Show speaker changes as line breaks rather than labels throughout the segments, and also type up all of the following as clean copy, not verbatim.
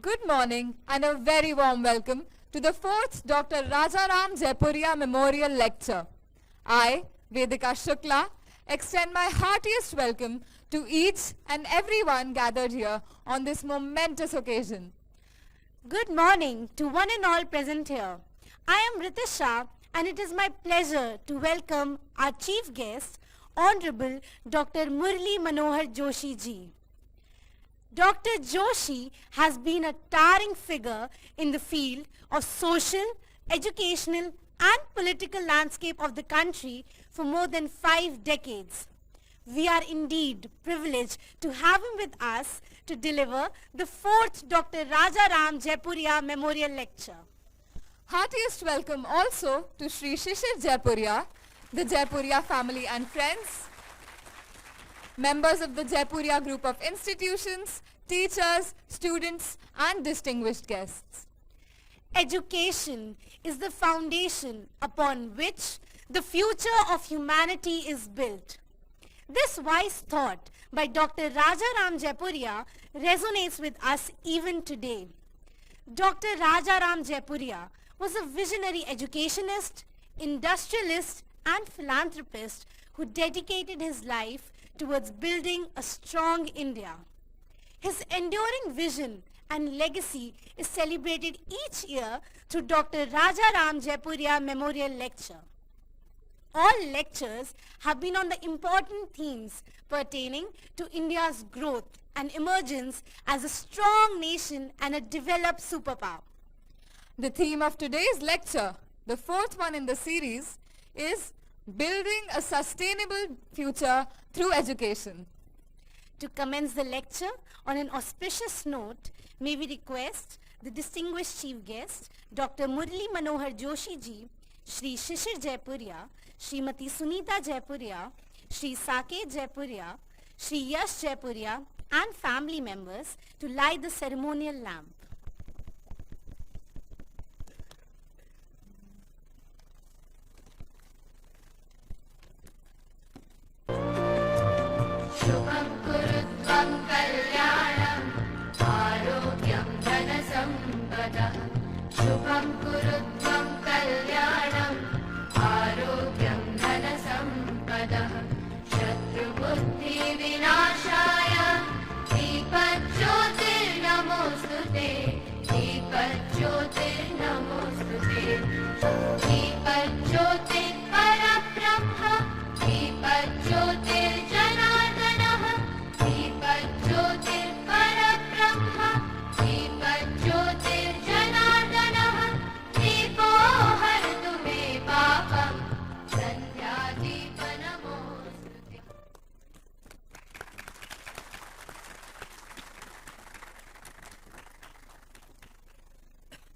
Good morning and a very warm welcome to the 4th Dr. Rajaram Jaipuria Memorial Lecture. I, Vedika Shukla, extend my heartiest welcome to each and everyone gathered here on this momentous occasion.
Good morning to one and all present here. I am Ritisha and it is my pleasure to welcome our chief guest, Hon'ble Dr. Murali Manohar Joshi ji. Dr. Joshi has been a towering figure in the field of social, educational and political landscape of the country for more than 5 decades. We are indeed privileged to have him with us to deliver the 4th Dr. Rajaram Jaipuria Memorial Lecture.
Heartiest welcome also to Shri Shishir Jaipuria, the Jaipuria family and friends, members of the Jaipuria group of institutions, teachers, students and distinguished guests.
Education is the foundation upon which the future of humanity is built. This wise thought by Dr. Rajaram Jaipuria resonates with us even today. Dr. Rajaram Jaipuria was a visionary educationist, industrialist and philanthropist who dedicated his life towards building a strong India. His enduring vision and legacy is celebrated each year through Dr. Rajaram Jaipuria Memorial Lecture. All lectures have been on the important themes pertaining to India's growth and emergence as a strong nation and a developed superpower.
The theme of today's lecture, the 4th one in the series, is Building a Sustainable Future Through Education.
To commence the lecture on an auspicious note, may we request the distinguished chief guest, Dr. Murali Manohar Joshi ji, Shri Shishir Jaipuria, Srimati Sunita Jaipuria, Shri Saket Jaipuria, Shri Yash Jaipuria and family members to light the ceremonial lamp.
शुभं कुरुत्वं कल्याणम् आरोग्यं धनसम्पदः शुभं कुरुत्वं कल्याणम् आरोग्यं धनसम्पदः शत्रुबुद्धिविनाशाय दीपज्योतिर्नमोऽस्तुते दीपज्योतिर्नमोऽस्तुते दीपज्योतिर्परब्रह्म दीपज्योतिर्जनार्दनः दीपज्योतिर्परब्रह्म दीपज्योतिर्जनार्दनः दीपो हरतु मे पापं सन्ध्यादीपनमोऽस्तुते.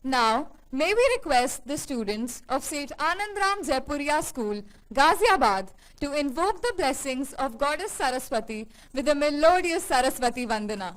Now, may we request the students of St. Anandram Jaipuria School, Ghaziabad, to invoke the blessings of Goddess Saraswati with a melodious Saraswati Vandana.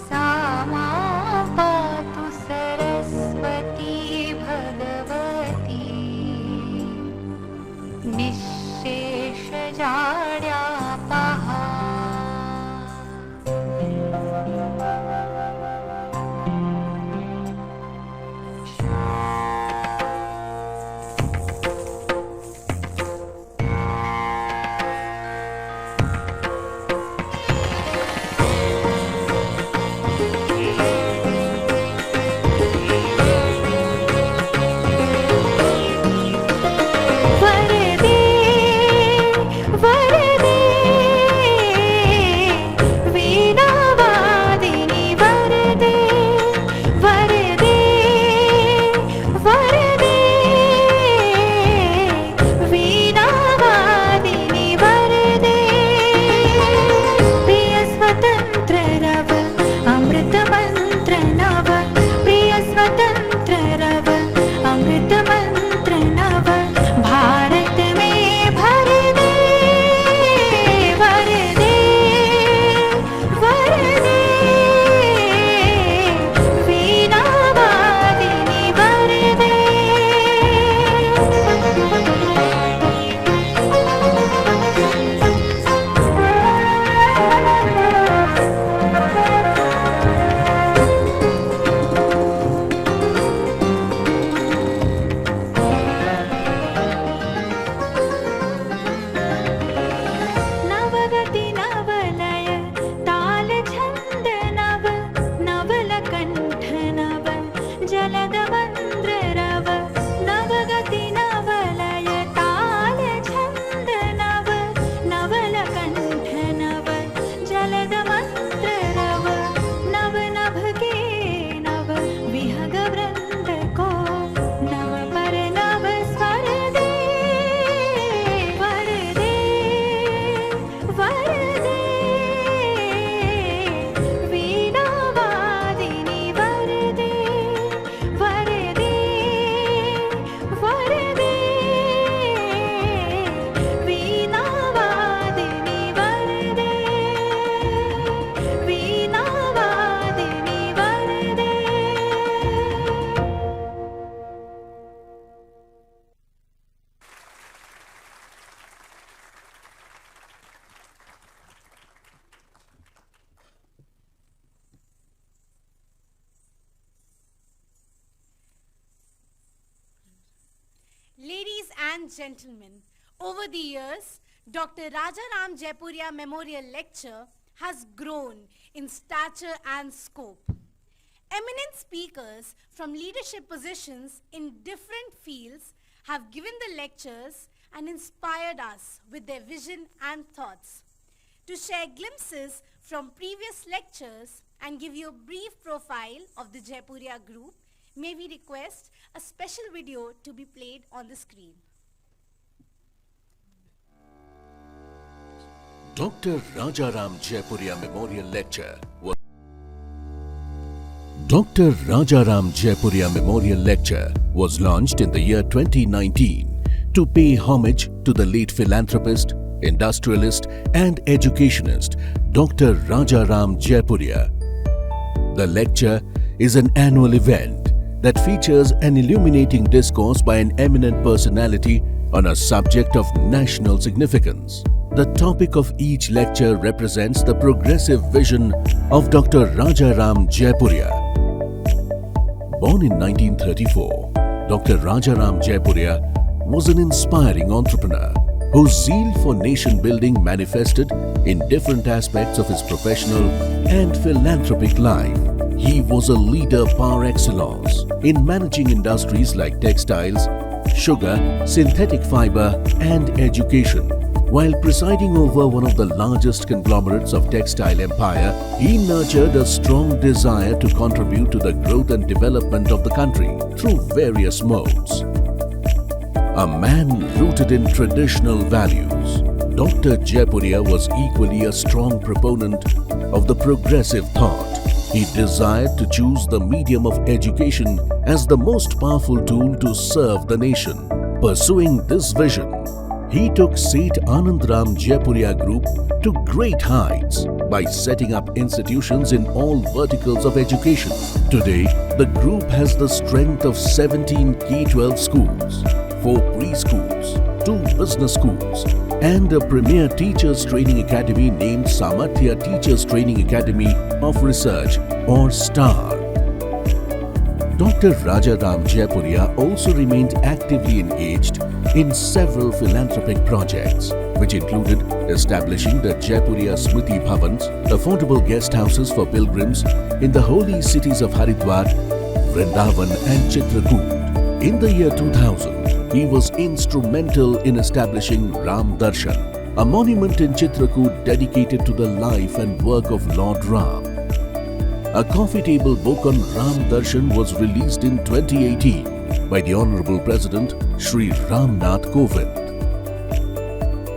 सा मा पातु सरस्वती उजाड्या पहा.
Ladies and gentlemen, over the years, Dr. Rajaram Jaipuria Memorial Lecture has grown in stature and scope. Eminent speakers from leadership positions in different fields have given the lectures and inspired us with their vision and thoughts. To share glimpses from previous lectures and give you a brief profile of the Jaipuria group, may we request a special video to be played on the screen.
Dr. Rajaram Jaipuria Memorial Lecture was Dr. Rajaram Jaipuria Memorial Lecture was launched in the year 2019 to pay homage to the late philanthropist, industrialist and educationist Dr. Rajaram Jaipuria. The lecture is an annual event that features an illuminating discourse by an eminent personality on a subject of national significance. The topic of each lecture represents the progressive vision of Dr. Rajaram Jaipuria. Born in 1934, Dr. Rajaram Jaipuria was an inspiring entrepreneur whose zeal for nation building manifested in different aspects of his professional and philanthropic life. He was a leader par excellence in managing industries like textiles, sugar, synthetic fiber and education. While presiding over one of the largest conglomerates of textile empire, he nurtured a strong desire to contribute to the growth and development of the country through various modes. A man rooted in traditional values, Dr. Jaipuria was equally a strong proponent of the progressive thought. He desired to choose the medium of education as the most powerful tool to serve the nation. Pursuing this vision, he took Seth Anandram Jaipuria Group to great heights by setting up institutions in all verticals of education. Today, the group has the strength of 17 K-12 schools, 4 preschools, 2 business schools, and a premier teachers training academy named Samarthya Teachers Training Academy of Research or STAR. Dr. Rajaram Jaipuria also remained actively engaged in several philanthropic projects, which included establishing the Jaipuria Smriti Bhavans, affordable guest houses for pilgrims in the holy cities of Haridwar, Vrindavan and Chitrakoot. In the year 2000, he was instrumental in establishing Ram Darshan, a monument in Chitrakoot dedicated to the life and work of Lord Ram. A coffee table book on Ram Darshan was released in 2018 by the Honorable President Shri Ram Nath Kovind.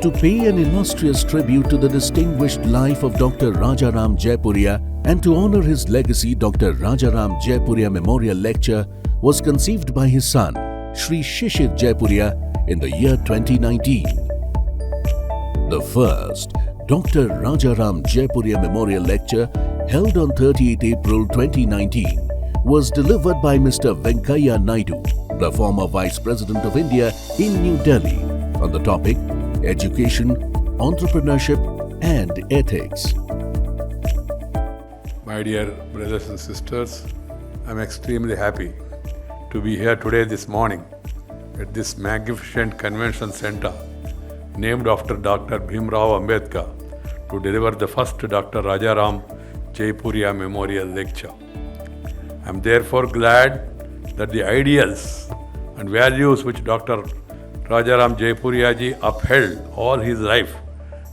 To pay an illustrious tribute to the distinguished life of Dr. Rajaram Jaipuria and to honor his legacy, Dr. Rajaram Jaipuria Memorial Lecture was conceived by his son, Shri Shishir Jaipuria, in the year 2019. The first Dr. Rajaram Jaipuria Memorial Lecture, held on 30th April 2019, was delivered by Mr. Venkaiah Naidu, the former Vice President of India, in New Delhi, on the topic Education, Entrepreneurship and Ethics.
My dear brothers and sisters, I am extremely happy to be here today this morning at this magnificent convention center named after Dr. Bhimrao Ambedkar to deliver the first Dr. Rajaram Jaipuria Memorial Lecture. I am therefore glad that the ideals and values which Dr. Rajaram Jaipuria ji upheld all his life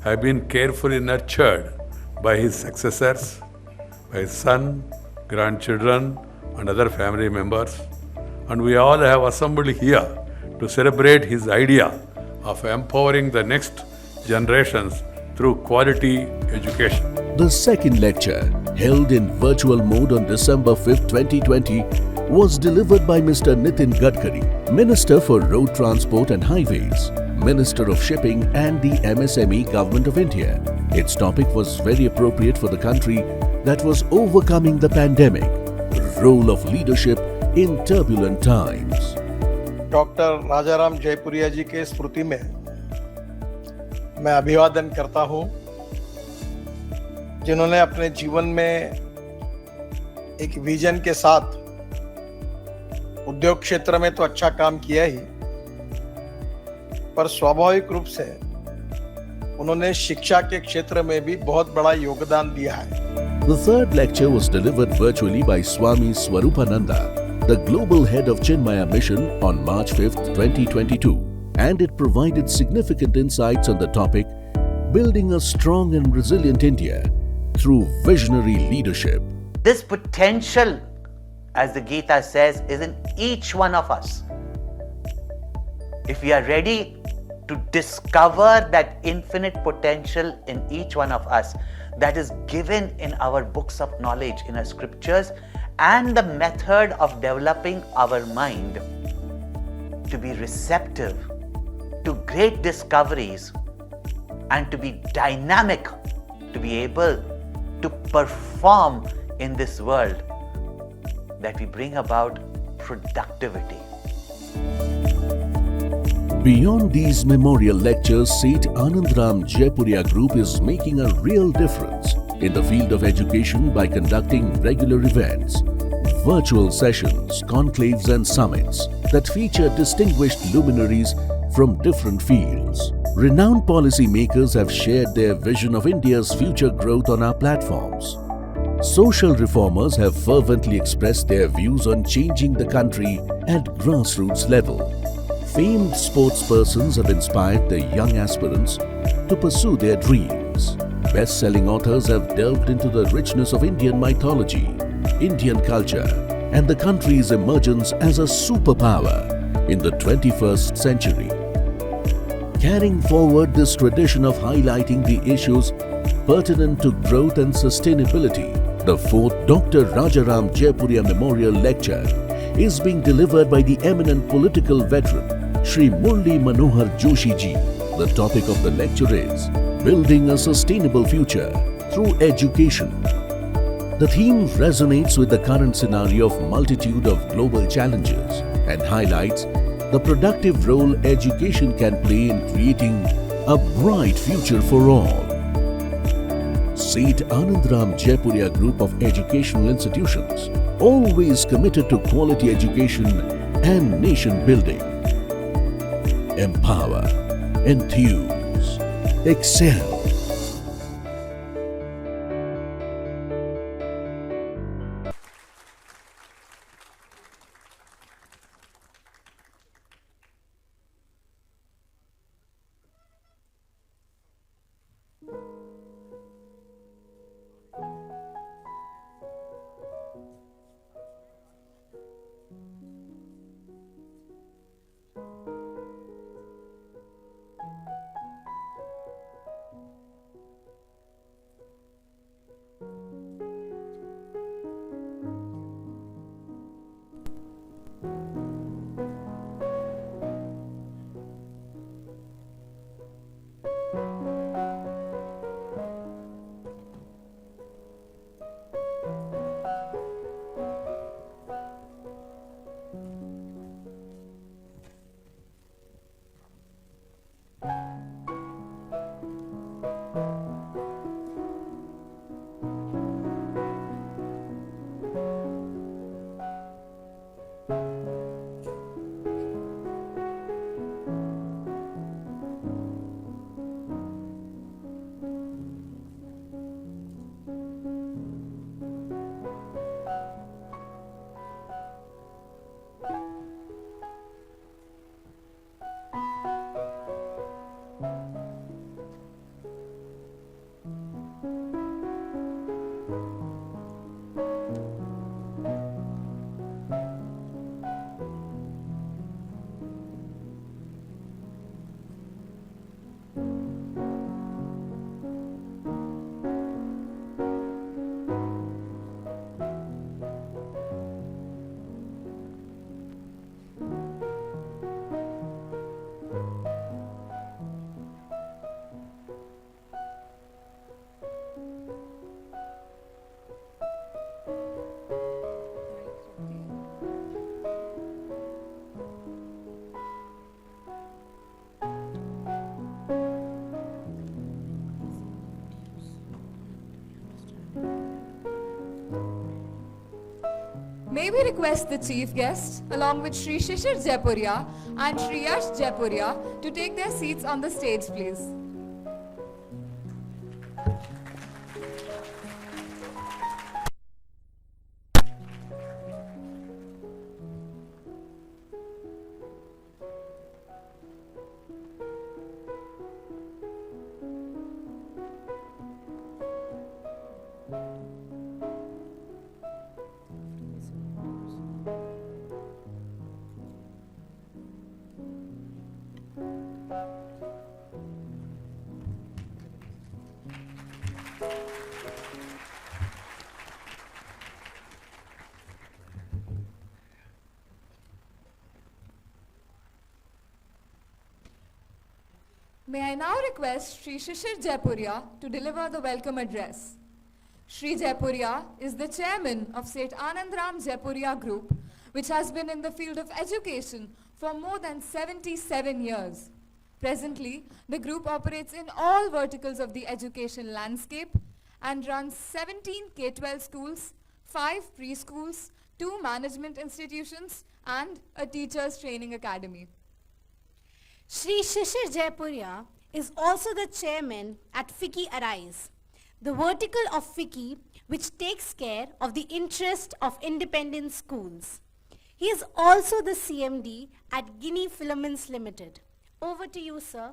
have been carefully nurtured by his successors, by his son, grandchildren and other family members, and we all have assembled here to celebrate his idea of empowering the next generations through quality education.
The second lecture, held in virtual mode on December 5, 2020, was delivered by Mr. Nitin Gadkari, Minister for Road Transport and Highways, Minister of Shipping and the MSME Government of India. Its topic was very appropriate for the country that was overcoming the pandemic, role of leadership in turbulent times.
Doctor Rajaram Jaipuria ji के स्मृति में मैं अभिवादन करता हूं, जिन्होंने अपने जीवन में एक विजन के साथ उद्योग क्षेत्र में तो अच्छा काम किया ही, पर स्वाभाविक रूप से उन्होंने शिक्षा के क्षेत्र में भी बहुत बड़ा योगदान दिया है.
The third lecture was delivered virtually by Swami Swarupananda, the global head of Chinmaya Mission, on March 5, 2022, and it provided significant insights on the topic Building a Strong and Resilient India through Visionary Leadership.
This potential, as the Gita says, is in each one of us. If we are ready to discover that infinite potential in each one of us that is given in our books of knowledge, in our scriptures, and the method of developing our mind to be receptive to great discoveries and to be dynamic, to be able to perform in this world, that we bring about productivity.
Beyond these memorial lectures, Seth Anandram Jaipuria Group is making a real difference in the field of education by conducting regular events, virtual sessions, conclaves and summits that feature distinguished luminaries from different fields. Renowned policy makers have shared their vision of India's future growth on our platforms. Social reformers have fervently expressed their views on changing the country at grassroots level. Famed sportspersons have inspired the young aspirants to pursue their dreams. Best-selling authors have delved into the richness of Indian mythology, Indian culture, and the country's emergence as a superpower in the 21st century. Carrying forward this tradition of highlighting the issues pertinent to growth and sustainability, the fourth Dr. Rajaram Jaipuria Memorial Lecture is being delivered by the eminent political veteran Shri Murali Manohar Joshi ji. The topic of the lecture is Building a Sustainable Future Through Education. The theme resonates with the current scenario of multitude of global challenges and highlights the productive role education can play in creating a bright future for all. St. Anandram Jaipuria Group of Educational Institutions, always committed to quality education and nation building. Empower, enthuse, excel.
May we request the chief guest, along with Shri Shishir Jaipuria and Shri Yash Jaipuria, to take their seats on the stage, please. May I now request Shri Shishir Jaipuria to deliver the welcome address. Shri Jaipuria is the chairman of St. Anandram Jaipuria Group, which has been in the field of education for more than 77 years. Presently, the group operates in all verticals of the education landscape and runs 17 K-12 schools, 5 preschools, 2 management institutions, and a teachers training academy.
Shri Shishir Jaipuria is also the chairman at FICCI Arise, the vertical of FICCI which takes care of the interest of independent schools. He is also the CMD at Guinea Filaments Limited. Over to you, sir.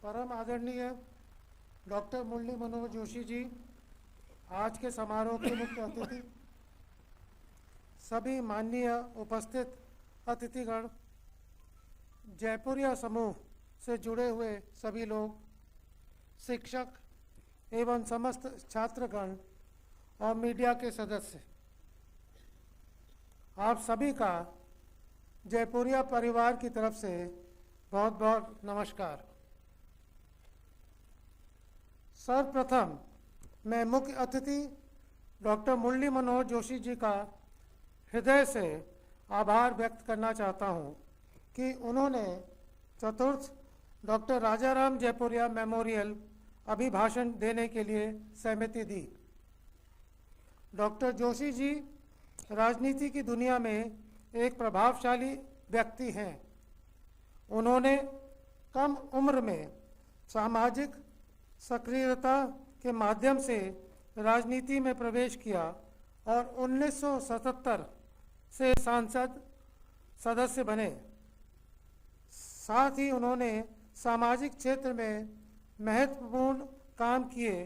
परम आदरणीय doctor Murli Manohar Joshi ji, आज के समारोह के मुख्य अतिथि, सभी माननीय उपस्थित अतिथिगण, जयपुरिया समूह से जुड़े हुए सभी लोग, शिक्षक एवं समस्त छात्रगण और मीडिया के सदस्य, आप सभी का जयपुरिया परिवार की तरफ से बहुत बहुत नमस्कार। सर्वप्रथम मैं मुख्य अतिथि डॉक्टर मुरली मनोहर जोशी जी का हृदय से आभार व्यक्त करना चाहता हूं कि उन्होंने चतुर्थ डॉक्टर राजाराम जयपुरिया मेमोरियल अभिभाषण देने के लिए सहमति दी। डॉक्टर जोशी जी राजनीति की दुनिया में एक प्रभावशाली व्यक्ति हैं। उन्होंने कम उम्र में सामाजिक सक्रियता के माध्यम से राजनीति में प्रवेश किया और 1977 से सांसद सदस्य बने। साथ ही उन्होंने सामाजिक क्षेत्र में महत्वपूर्ण काम किए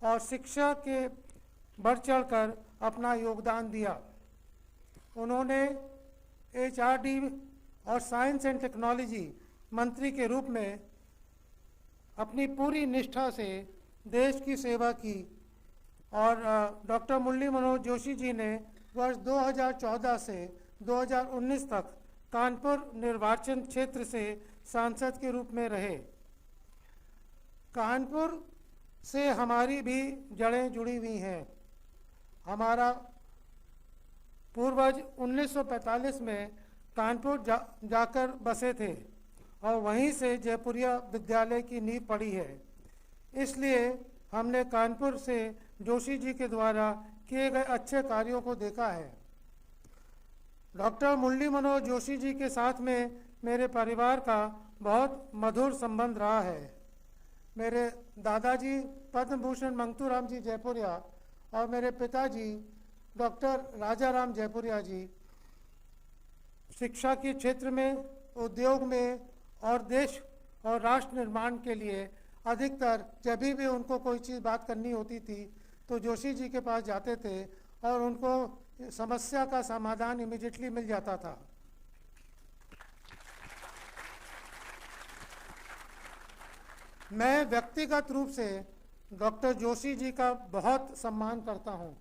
और शिक्षा के बढ़ चढ़कर अपना योगदान दिया। उन्होंने एचआरडी और साइंस एंड टेक्नोलॉजी मंत्री के रूप में अपनी पूरी निष्ठा से देश की सेवा की और डॉक्टर मुरली मनोहर जोशी जी ने वर्ष 2014 से 2019 तक कानपुर निर्वाचन क्षेत्र से सांसद के रूप में रहे। कानपुर से हमारी भी जड़ें जुड़ी हुई हैं। हमारा पूर्वज 1945 में कानपुर जाकर बसे थे और वहीं से जयपुरिया विद्यालय की नींव पड़ी है। इसलिए हमने कानपुर से जोशी जी के द्वारा किए गए अच्छे कार्यों को देखा है। डॉक्टर मुरली मनोहर जोशी जी के साथ में मेरे परिवार का बहुत मधुर संबंध रहा है। मेरे दादाजी पद्म भूषण मंगतूराम जी जयपुरिया और मेरे पिताजी डॉक्टर राजाराम जयपुरिया जी शिक्षा के क्षेत्र में, उद्योग में और देश और राष्ट्र निर्माण के लिए अधिकतर जब भी उनको कोई चीज़ बात करनी होती थी तो जोशी जी के पास जाते थे और उनको समस्या का समाधान इमीडिएटली मिल जाता था। मैं व्यक्तिगत रूप से डॉक्टर जोशी जी का बहुत सम्मान करता हूं।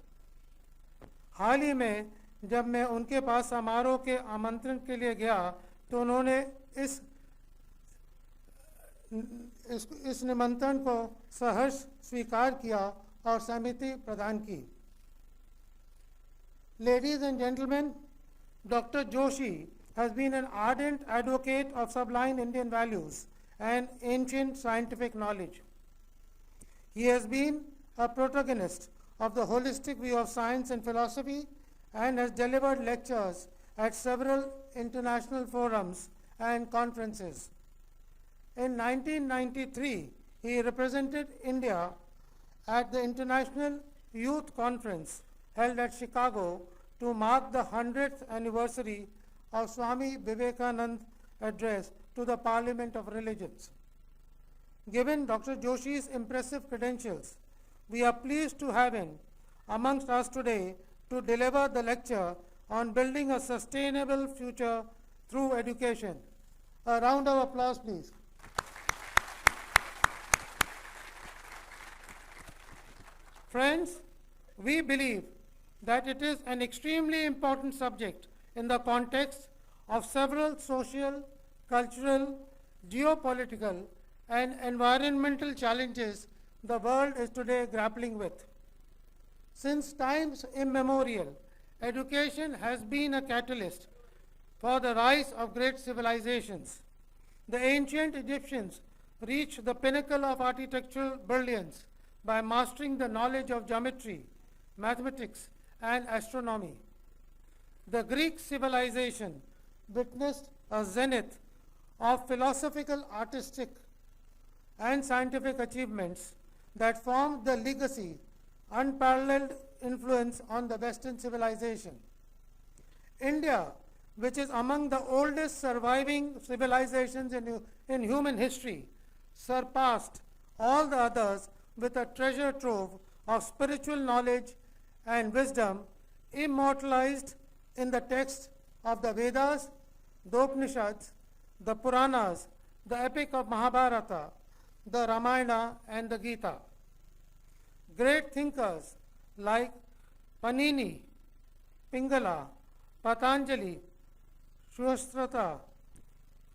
हाल ही में जब मैं उनके पास समारोह के आमंत्रण के लिए गया तो उन्होंने इस निमंत्रण को सहर्ष स्वीकार किया और सहमति प्रदान की। Ladies and gentlemen, Dr. Joshi has been an ardent advocate of sublime Indian values and ancient scientific knowledge. He has been a protagonist of the holistic view of science and philosophy and has delivered lectures at several international forums and conferences. In 1993, he represented India at the International Youth Conference held at Chicago to mark the 100th anniversary of Swami Vivekananda's address to the Parliament of Religions. Given Dr. Joshi's impressive credentials, we are pleased to have him amongst us today to deliver the lecture on building a sustainable future through education. A round of applause, please. Friends, we believe that it is an extremely important subject in the context of several social, cultural, geopolitical, and environmental challenges the world is today grappling with. Since times immemorial, education has been a catalyst for the rise of great civilizations. The ancient Egyptians reached the pinnacle of architectural brilliance by mastering the knowledge of geometry, mathematics, and astronomy. The Greek civilization witnessed a zenith of philosophical, artistic, and scientific achievements that formed the legacy, unparalleled influence on the Western civilization. India, which is among the oldest surviving civilizations in human history, surpassed all the others with a treasure trove of spiritual knowledge and wisdom immortalized in the texts of the Vedas, the Upanishads, the Puranas, the epic of Mahabharata, the Ramayana, and the Gita. Great thinkers like Panini, Pingala, Patanjali, Shustrata,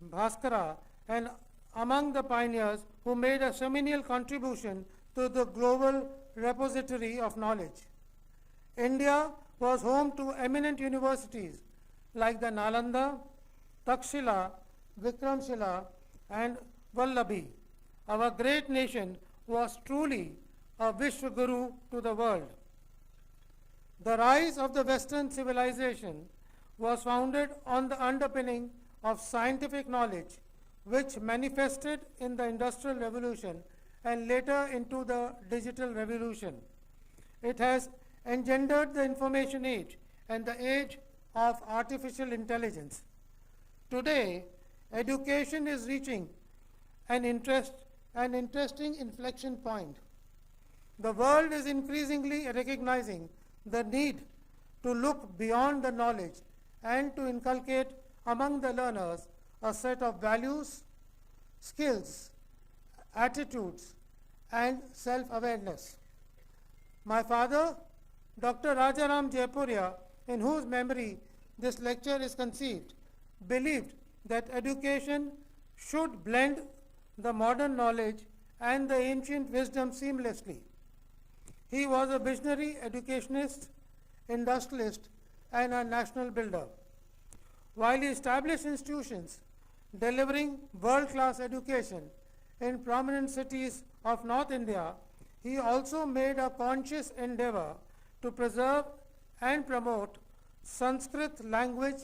Bhaskara, and among the pioneers who made a seminal contribution to the global repository of knowledge. India was home to eminent universities like the Nalanda, Takshila, Vikramshila, and Vallabhi. Our great nation was truly a Vishwaguru to the world. The rise of the Western civilization was founded on the underpinning of scientific knowledge, which manifested in the Industrial Revolution and later into the Digital Revolution. It has engendered the information age and the age of artificial intelligence. Today, education is reaching an interesting inflection point. The world is increasingly recognizing the need to look beyond the knowledge and to inculcate among the learners a set of values, skills, attitudes, and self-awareness. My father, Dr. Rajaram Jaipuria, in whose memory this lecture is conceived, believed that education should blend the modern knowledge and the ancient wisdom seamlessly. He was a visionary educationist, industrialist, and a national builder. While he established institutions delivering world-class education in prominent cities of North India, he also made a conscious endeavor to preserve and promote Sanskrit language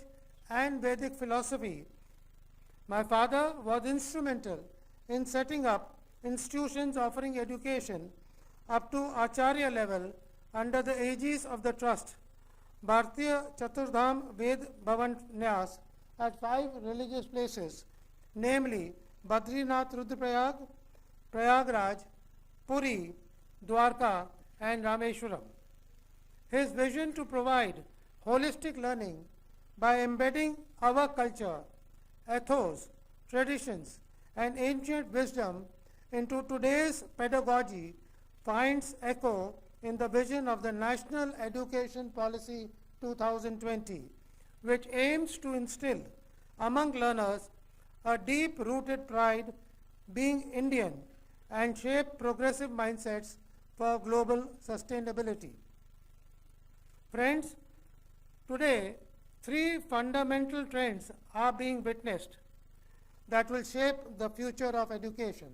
and Vedic philosophy. My father was instrumental in setting up institutions offering education up to Acharya level under the aegis of the trust, Bharatiya Chaturdham Ved Bhavan Nyas, at 5 religious places, namely Badrinath Rudraprayag, Prayagraj, Puri, Dwarka, and Rameshwaram. His vision to provide holistic learning by embedding our culture, ethos, traditions, and ancient wisdom into today's pedagogy finds echo in the vision of the National Education Policy 2020, which aims to instill among learners a deep-rooted pride being Indian and shape progressive mindsets for global sustainability. Friends, today 3 fundamental trends are being witnessed that will shape the future of education.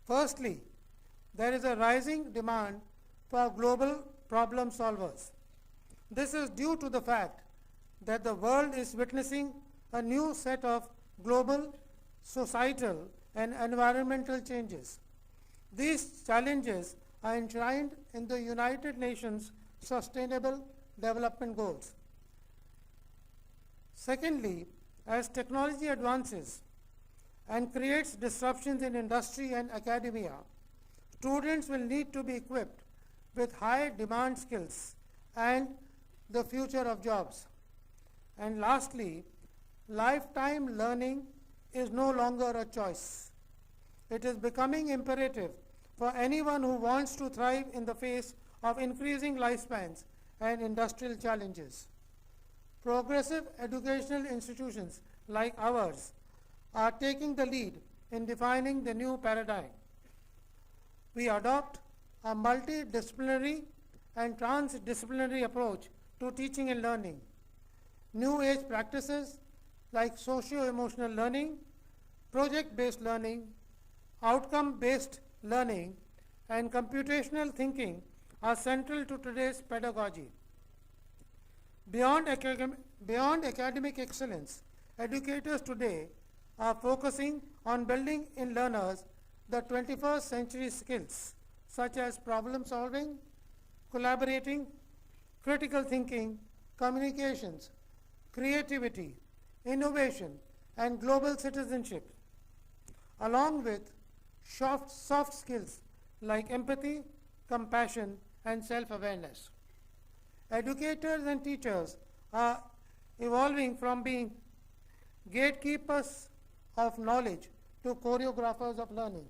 Firstly, there is a rising demand for global problem solvers. This is due to the fact that the world is witnessing a new set of global, societal, and environmental changes. These challenges are enshrined in the United Nations Sustainable Development Goals. Secondly, as technology advances and creates disruptions in industry and academia, students will need to be equipped with high demand skills and the future of jobs. And lastly, lifetime learning is no longer a choice. It is becoming imperative for anyone who wants to thrive in the face of increasing lifespans and industrial challenges. Progressive educational institutions like ours are taking the lead in defining the new paradigm. We adopt a multidisciplinary and transdisciplinary approach to teaching and learning. New age practices like socio-emotional learning, project-based learning, outcome-based learning, and computational thinking are central to today's pedagogy. Beyond academic excellence, educators today are focusing on building in learners the 21st century skills such as problem solving, collaborating, critical thinking, communications, creativity, innovation, and global citizenship, along with soft skills like empathy, compassion, and self-awareness. Educators and teachers are evolving from being gatekeepers of knowledge to choreographers of learning.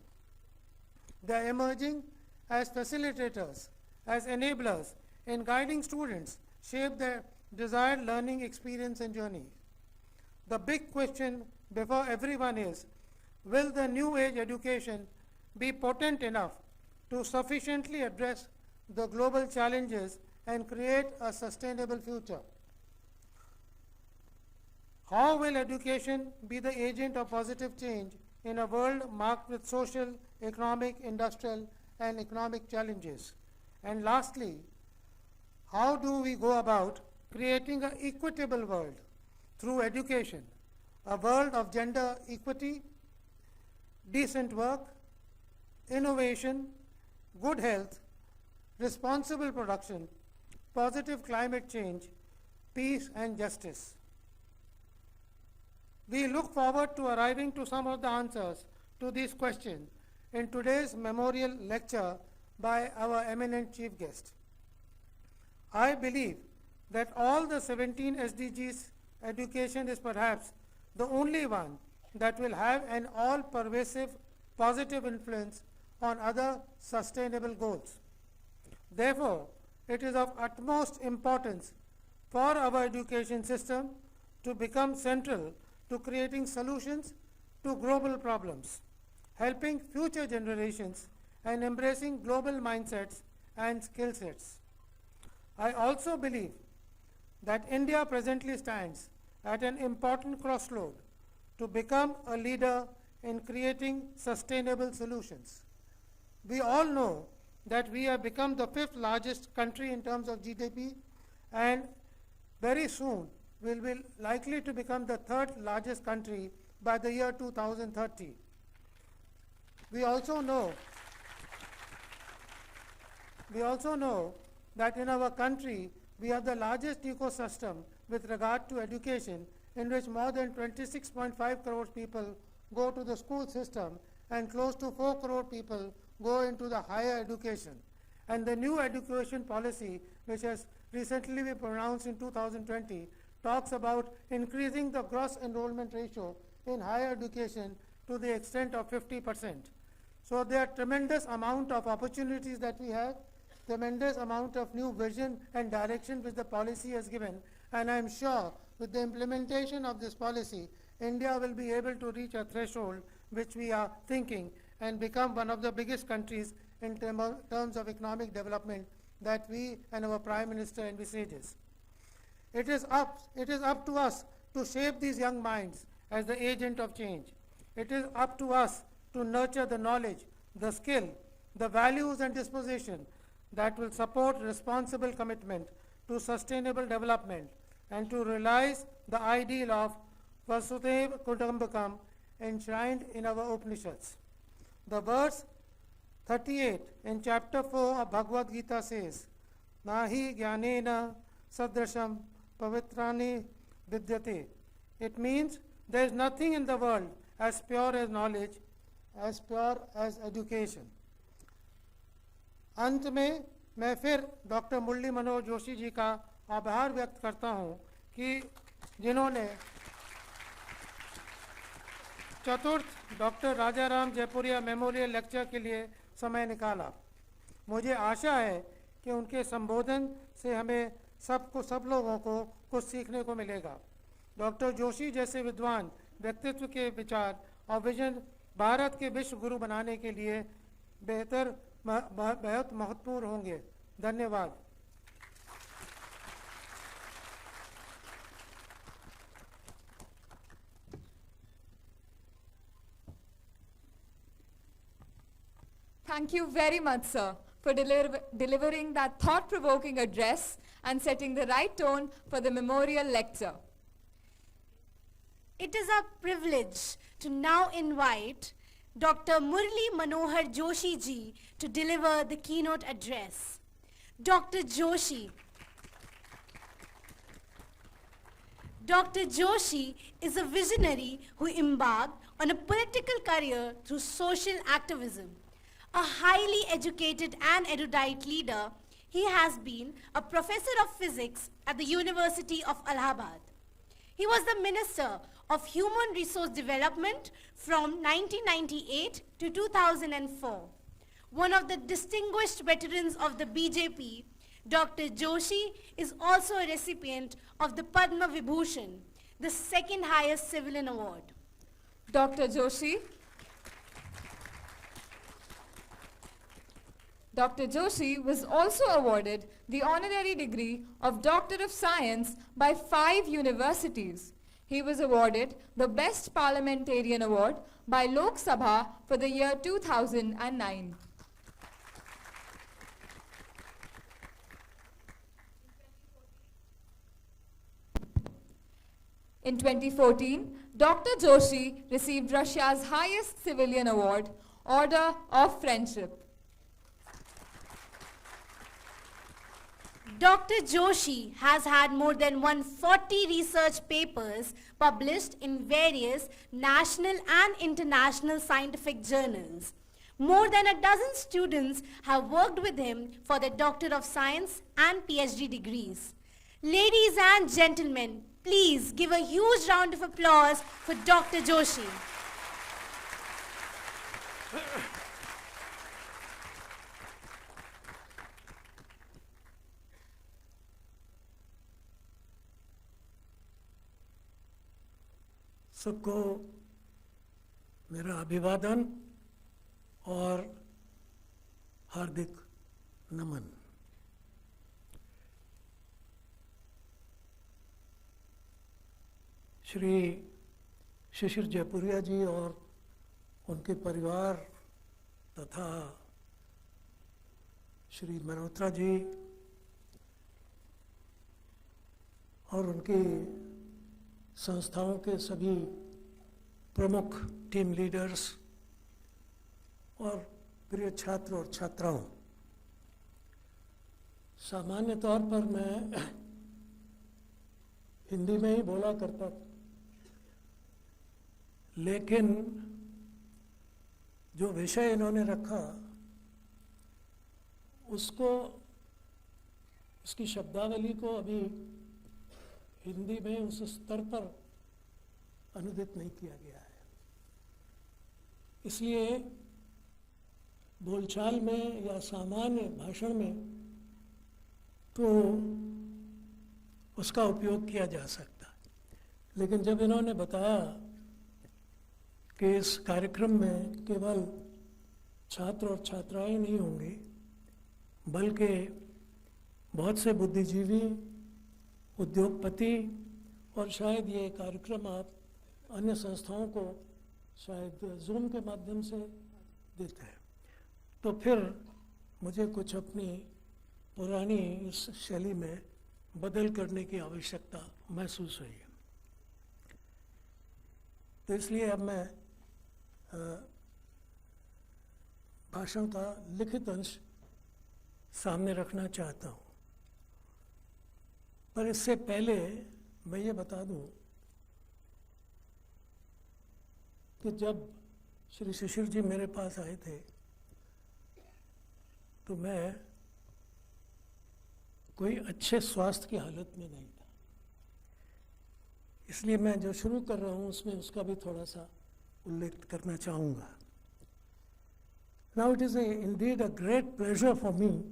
They are emerging as facilitators, as enablers in guiding students shape their desired learning experience and journey. The big question before everyone is, will the new age education be potent enough to sufficiently address the global challenges and create a sustainable future? How will education be the agent of positive change in a world marked with social, economic, industrial, and economic challenges? And lastly, how do we go about creating an equitable world through education, a world of gender equity, decent work, innovation, good health, responsible production, positive climate change, peace and justice? We look forward to arriving to some of the answers to these questions in today's memorial lecture by our eminent chief guest. I believe that all the 17 SDGs education is perhaps the only one that will have an all-pervasive positive influence on other sustainable goals. Therefore, it is of utmost importance for our education system to become central to creating solutions to global problems, helping future generations, and embracing global mindsets and skill sets. I also believe that India presently stands at an important crossroad to become a leader in creating sustainable solutions. We all know that we have become the 5th largest country in terms of GDP, and very soon will be likely to become the 3rd largest country by the year 2030. We also know that in our country we have the largest ecosystem with regard to education, in which more than 26.5 crore people go to the school system and close to 4 crore people go into the higher education. And the new education policy, which has recently been pronounced in 2020, talks about increasing the gross enrollment ratio in higher education to the extent of 50%. So there are tremendous amount of opportunities that we have, tremendous amount of new vision and direction which the policy has given, and I am sure with the implementation of this policy, India will be able to reach a threshold which we are thinking and become one of the biggest countries in terms of economic development that we and our Prime Minister envisages. It is up to us to shape these young minds as the agent of change. It is up to us to nurture the knowledge, the skill, the values and disposition that will support responsible commitment to sustainable development and to realize the ideal of Vasudhaiva Kutumbakam enshrined in our Upanishads. The verse 38 in chapter 4 of Bhagavad Gita says, Nahi jnanena sadrasham pavitrani vidyate. It means there is nothing in the world as pure as knowledge, as pure as education. अंत में मैं फिर doctor Murli Manohar Joshi ji का आभार व्यक्त करता हूं कि जिन्होंने चतुर्थ doctor Rajaram Jaipuria memorial lecture के लिए समय निकाला। मुझे आशा है कि उनके संबोधन से हमें सब लोगों को कुछ सीखने को मिलेगा। डॉक्टर जोशी जैसे विद्वान व्यक्तित्व के विचार और विजन भारत के विश्व गुरु बनाने के लिए बहुत महत्वपूर्ण होंगे। धन्यवाद।
Thank you very much, sir, for delivering that thought-provoking address and setting the right tone for the memorial lecture.
It is our privilege to now invite Dr. Murali Manohar Joshi ji to deliver the keynote address. Dr. Joshi is a visionary who embarked on a political career through social activism. A highly educated and erudite leader, he has been a professor of physics at the University of Allahabad. He was the Minister of Human Resource Development from 1998 to 2004. One of the distinguished veterans of the BJP, Dr. Joshi is also a recipient of the Padma Vibhushan, the second highest civilian award.
Dr. Joshi. Dr. Joshi was also awarded the honorary degree of Doctor of Science by 5 universities. He was awarded the Best Parliamentarian Award by Lok Sabha for the year 2009. In 2014, Dr. Joshi received Russia's highest civilian award, Order of Friendship.
Dr. Joshi has had more than 140 research papers published in various national and international scientific journals. More than a dozen students have worked with him for their Doctor of Science and PhD degrees. Ladies and gentlemen, please give a huge round of applause for Dr. Joshi.
सबको मेरा अभिवादन और हार्दिक नमन। श्री शिशिर जयपुरिया जी और उनके परिवार तथा श्री मल्होत्रा जी और उनकी संस्थाओं के सभी प्रमुख टीम लीडर्स और प्रिय छात्र और छात्राओं, सामान्य तौर पर मैं हिंदी में ही बोला करता, लेकिन जो विषय इन्होंने रखा उसको, उसकी शब्दावली को अभी हिंदी में उस स्तर पर अनुदित नहीं किया गया है। इसलिए बोलचाल में या सामान्य भाषण में तो उसका उपयोग किया जा सकता है, लेकिन जब इन्होंने बताया कि इस कार्यक्रम में केवल छात्र और छात्राएं नहीं होंगे बल्कि बहुत से बुद्धिजीवी, उद्योगपति और शायद ये कार्यक्रम आप अन्य संस्थाओं को शायद जूम के माध्यम से देते हैं, तो फिर मुझे कुछ अपनी पुरानी इस शैली में बदल करने की आवश्यकता महसूस हुई है। तो इसलिए अब मैं भाषण का लिखित अंश सामने रखना चाहता हूँ, पर इससे पहले मैं ये बता दूं कि जब श्री शिशिर जी मेरे पास आए थे तो मैं कोई अच्छे स्वास्थ्य की हालत में नहीं था, इसलिए मैं जो शुरू कर रहा हूँ उसमें उसका भी थोड़ा सा उल्लेख करना चाहूँगा। Now it is indeed a great pleasure for me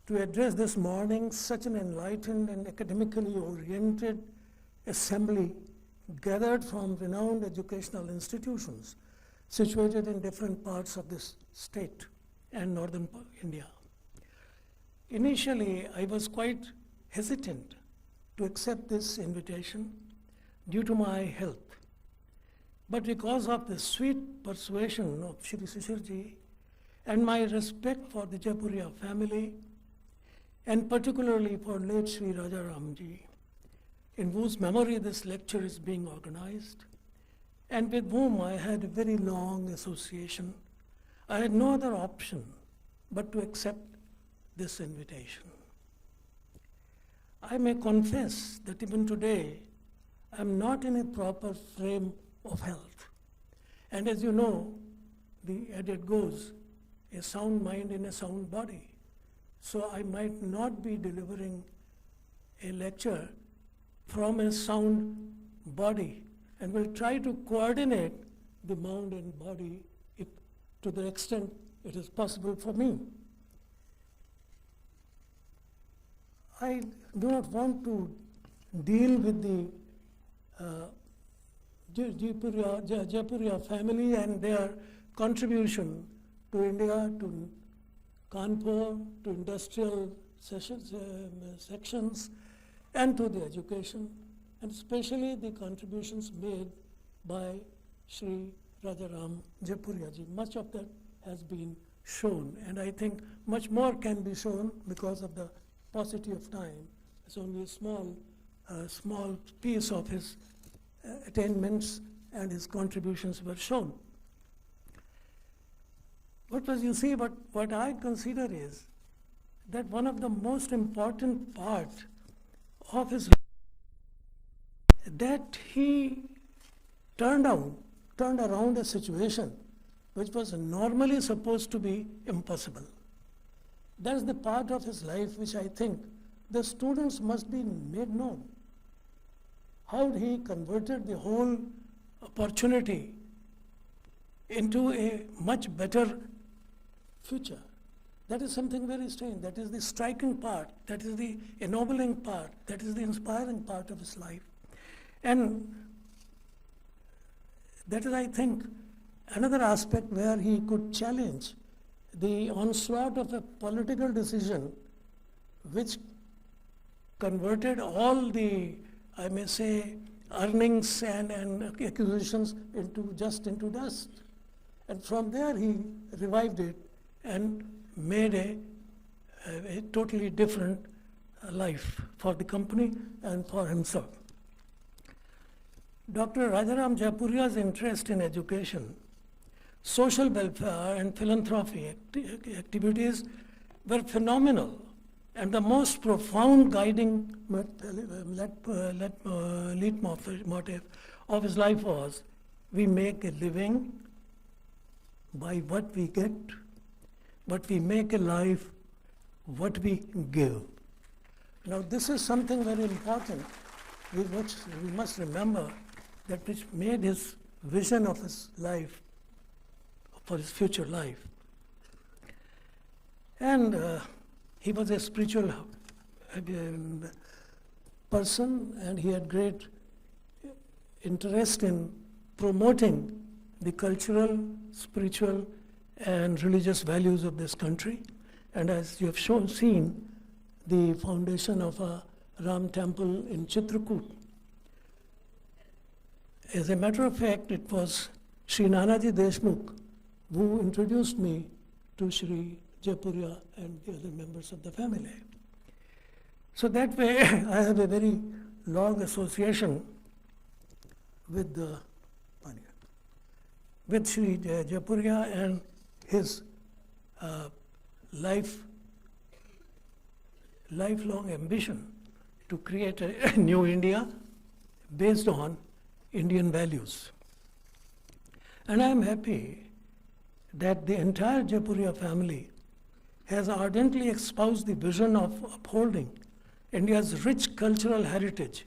to address this morning such an enlightened and academically oriented assembly gathered from renowned educational institutions situated in different parts of this state and northern India. Initially, I was quite hesitant to accept this invitation due to my health. But because of the sweet persuasion of Shri Shishirji and my respect for the Jaipuria family, and particularly for late Shri Rajaram Ji, in whose memory this lecture is being organized, and with whom I had a very long association, I had no other option but to accept this invitation. I may confess that even today, I am not in a proper frame of health. And as you know, the adage goes, a sound mind in a sound body. So I might not be delivering a lecture from a sound body, and will try to coordinate the mind and body if, to the extent it is possible for me. I do not want to deal with Jaipuria family and their contribution to India, to Kanpur, to industrial sections, and to the education, and especially the contributions made by Shri Rajaram Jaipuria ji. Much of that has been shown, and I think much more can be shown because of the paucity of time. It's only a small piece of his attainments and his contributions were shown. What I consider is that one of the most important part of his life that he turned around a situation which was normally supposed to be impossible. That's the part of his life which I think the students must be made known. How he converted the whole opportunity into a much better future. That is something very strange. That is the striking part. That is the ennobling part. That is the inspiring part of his life. And that is, I think, another aspect where he could challenge the onslaught of a political decision which converted all the, I may say, earnings and acquisitions into dust. And from there he revived it and made a totally different life for the company and for himself. Dr. Rajaram Jaipuria's interest in education, social welfare and philanthropy activities were phenomenal, and the most profound guiding leitmotif of his life was, we make a living by what we get, but we make a life what we give. Now this is something very important which we must remember, that which made his vision of his life, for his future life. And he was a spiritual person, and he had great interest in promoting the cultural, spiritual, and religious values of this country. And as you have seen, the foundation of a Ram temple in Chitrakoot. As a matter of fact, it was Sri Nanaji Deshmukh who introduced me to Sri Jaipuria and the other members of the family. So that way, I have a very long association with Sri Jaipuria and his lifelong ambition to create a new India based on Indian values. And I am happy that the entire Jaipuria family has ardently espoused the vision of upholding India's rich cultural heritage,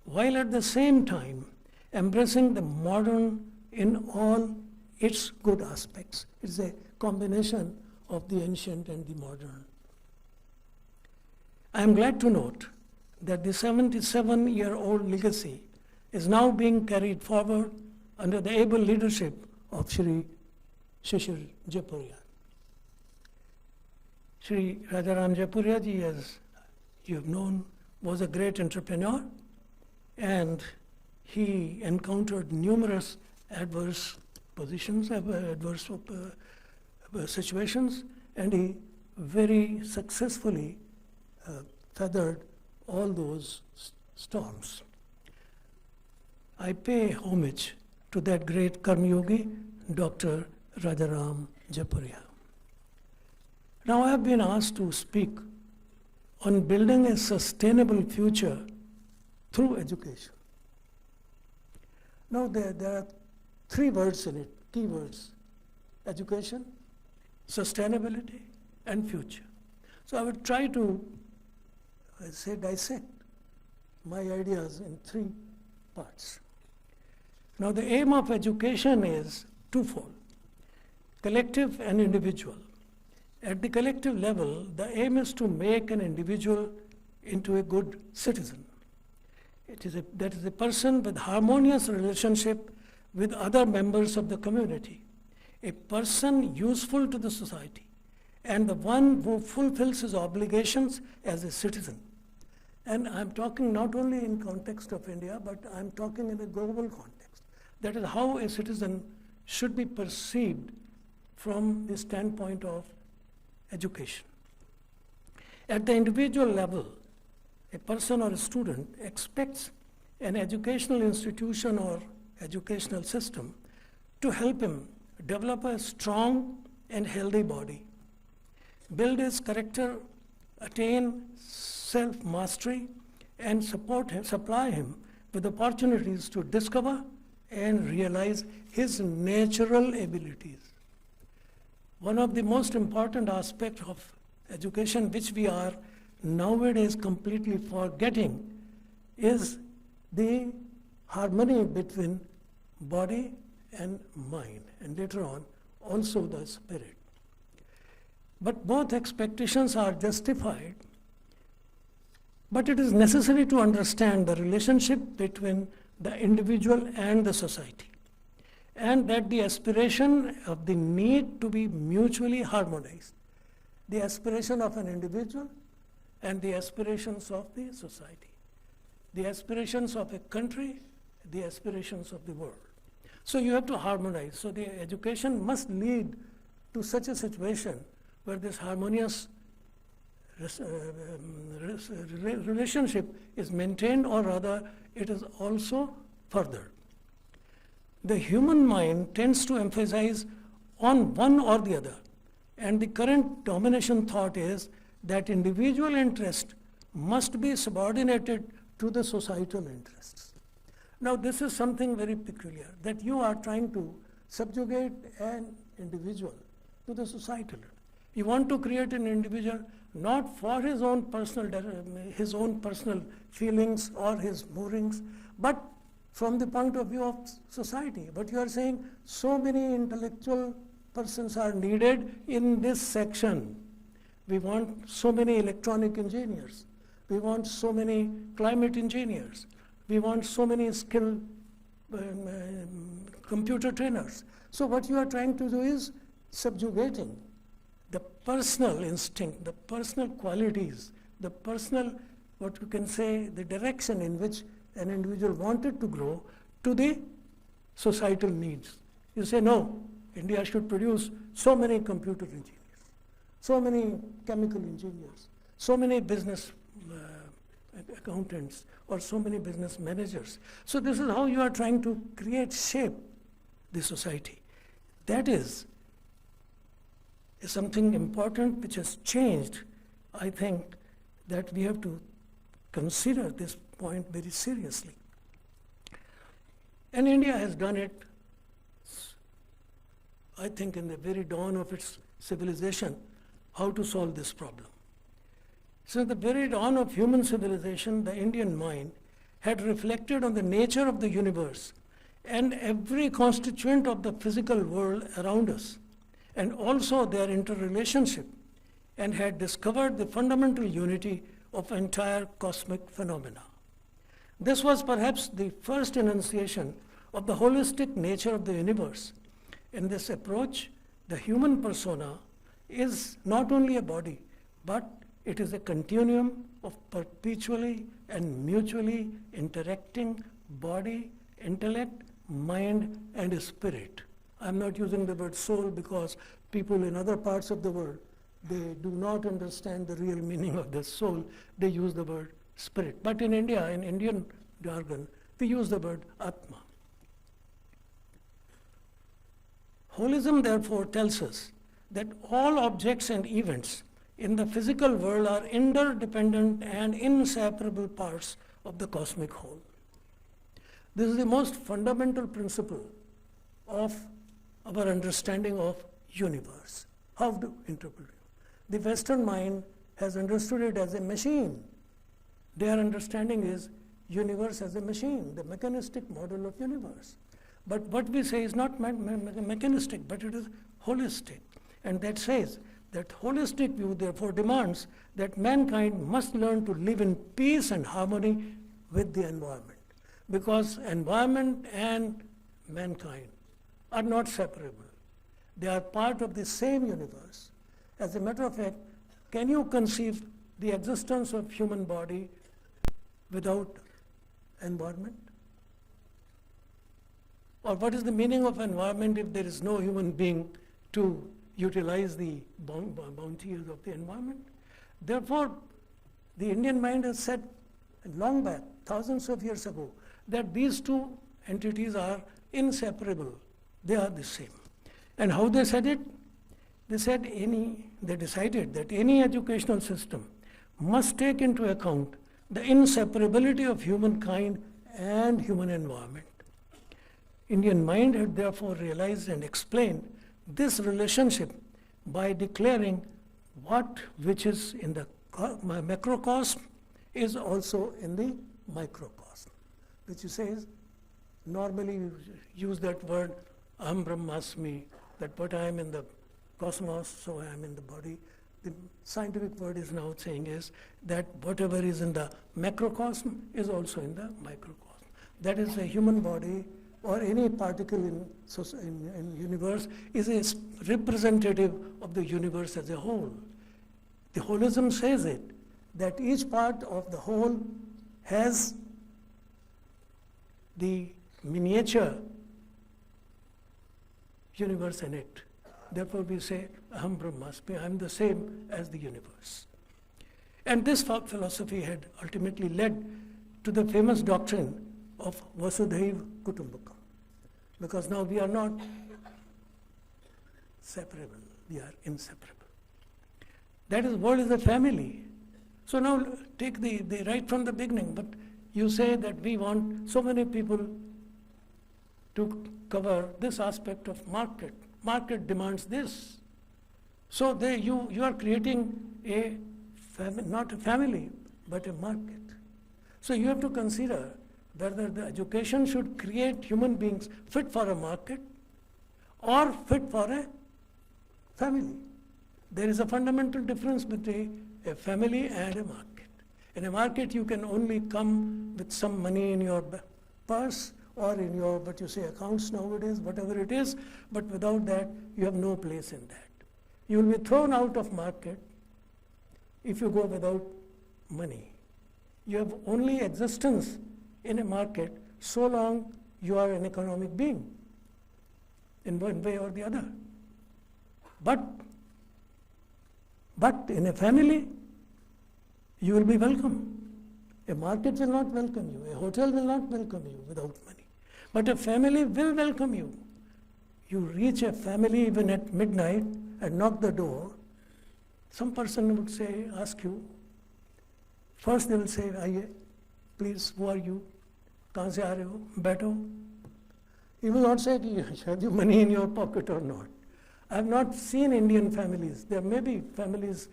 while at the same time embracing the modern in all its good aspects. It's a combination of the ancient and the modern. I am glad to note that the 77-year-old legacy is now being carried forward under the able leadership of Shri Shishir Jaipuria. Shri Rajaram Jaipuria ji, as you have known, was a great entrepreneur, and he encountered numerous adverse situations, and he very successfully feathered all those storms. I pay homage to that great Karmyogi, Dr. Rajaram Jaipuria. Now I have been asked to speak on building a sustainable future through education. Now there are three words in it, key words: education, sustainability, and future. So I would try to dissect my ideas in three parts. Now the aim of education is twofold: collective and individual. At the collective level, the aim is to make an individual into a good citizen. that is a person with harmonious relationship with other members of the community, a person useful to the society, and the one who fulfills his obligations as a citizen. And I'm talking not only in context of India, but I'm talking in a global context. That is how a citizen should be perceived from the standpoint of education. At the individual level, a person or a student expects an educational institution or educational system to help him develop a strong and healthy body, build his character, attain self-mastery, and supply him with opportunities to discover and realize his natural abilities. One of the most important aspects of education, which we are nowadays completely forgetting, is the harmony between body and mind, and later on also the spirit. But both expectations are justified, but it is necessary to understand the relationship between the individual and the society, and that the aspiration of the need to be mutually harmonized, the aspiration of an individual and the aspirations of the society, the aspirations of a country, the aspirations of the world. So you have to harmonize. So the education must lead to such a situation where this harmonious relationship is maintained, or rather it is also furthered. The human mind tends to emphasize on one or the other, and the current domination thought is that individual interest must be subordinated to the societal interests. Now this is something very peculiar, that you are trying to subjugate an individual to the societal. You want to create an individual not for his own personal feelings or his moorings, but from the point of view of society. But you are saying so many intellectual persons are needed in this section. We want so many electronic engineers. We want so many climate engineers. We want so many skilled computer trainers. So what you are trying to do is subjugating the personal instinct, the personal qualities, the personal, what you can say, the direction in which an individual wanted to grow to the societal needs. You say, no, India should produce so many computer engineers, so many chemical engineers, so many business accountants, or so many business managers. So this is how you are trying to shape the society. That is something important which has changed. I think that we have to consider this point very seriously. And India has done it, I think, in the very dawn of its civilization, how to solve this problem. Since the very dawn of human civilization, the Indian mind had reflected on the nature of the universe and every constituent of the physical world around us, and also their interrelationship, and had discovered the fundamental unity of entire cosmic phenomena. This was perhaps the first enunciation of the holistic nature of the universe. In this approach, the human persona is not only a body, but it is a continuum of perpetually and mutually interacting body, intellect, mind, and spirit. I'm not using the word soul because people in other parts of the world, they do not understand the real meaning of the soul. They use the word spirit. But in India, in Indian jargon, we use the word Atma. Holism, therefore, tells us that all objects and events in the physical world are interdependent and inseparable parts of the cosmic whole. This is the most fundamental principle of our understanding of universe. How to interpret it? The Western mind has understood it as a machine. Their understanding is universe as a machine, the mechanistic model of universe. But what we say is not mechanistic, but it is holistic. And that says that holistic view therefore demands that mankind must learn to live in peace and harmony
with the environment, because environment and mankind are not separable. They are part of the same universe. As a matter of fact, can you conceive the existence of human body without environment? Or what is the meaning of environment if there is no human being to utilize the bounties of the environment? Therefore, the Indian mind has said long back, thousands of years ago, that these two entities are inseparable. They are the same. And how they said it? They decided that any educational system must take into account the inseparability of humankind and human environment. Indian mind had therefore realized and explained this relationship by declaring what which is in the macrocosm is also in the microcosm, which says, normally you use that word, aham brahmasmi, that what I am in the cosmos, so I am in the body. The scientific word is now saying is that whatever is in the macrocosm is also in the microcosm. That is, a human body or any particle in universe is a representative of the universe as a whole. The holism says it, that each part of the whole has the miniature universe in it. Therefore we say, aham brahmasmi, I am the same as the universe. And this philosophy had ultimately led to the famous doctrine of Vasudhaiva Kutumbakam. Because now we are not separable, we are inseparable. That is, world is a family. So now take the right from the beginning, but you say that we want so many people to cover this aspect of market. Market demands this. So you are creating not a family, but a market. So you have to consider whether the education should create human beings fit for a market or fit for a family. There is a fundamental difference between a family and a market. In a market, you can only come with some money in your purse or in your, what you say, accounts nowadays, whatever it is, but without that, you have no place in that. You will be thrown out of market if you go without money. You have only existence in a market so long you are an economic being in one way or the other. But in a family, you will be welcome. A market will not welcome you. A hotel will not welcome you without money. But a family will welcome you. You reach a family even at midnight and knock the door. Some person would say, ask you. First they will say, Aiye, please, who are you? Kahan se aa rahe ho? Baitho. He will not say, have you money in your pocket or not? I have not seen Indian families. There may be families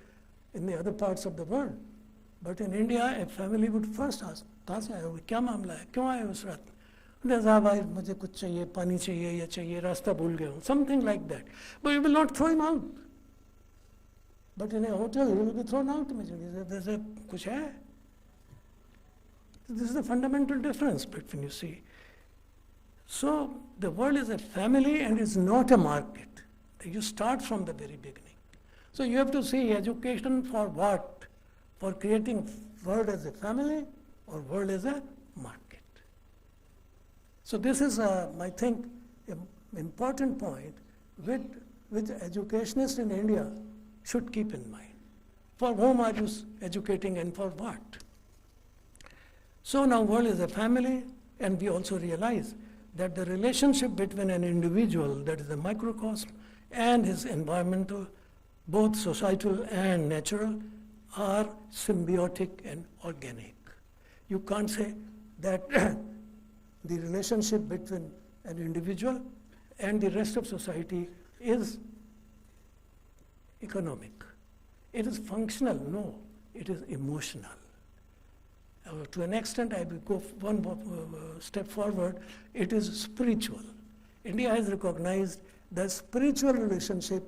in the other parts of the world. But in India, a family would first ask, kahan se aaye ho? Kya मामला है? क्यों आए हो इस रात? भाई मुझे कुछ चाहिए, पानी चाहिए, ये चाहिए, रास्ता भूल गया हूँ. Something like that. But you will not throw him out. But in a hotel, he will be thrown out immediately. There's a kuch hai. This is the fundamental difference between, you see. So the world is a family and is not a market. You start from the very beginning. So you have to see education for what? For creating world as a family or world as a market. So this is, I think, an important point which educationists in India should keep in mind. For whom are you educating and for what? So now world is a family, and we also realize that the relationship between an individual, that is the microcosm, and his environmental, both societal and natural, are symbiotic and organic. You can't say that the relationship between an individual and the rest of society is economic. It is functional. No, it is emotional. To an extent, I will go one step forward, it is spiritual. India has recognized the spiritual relationship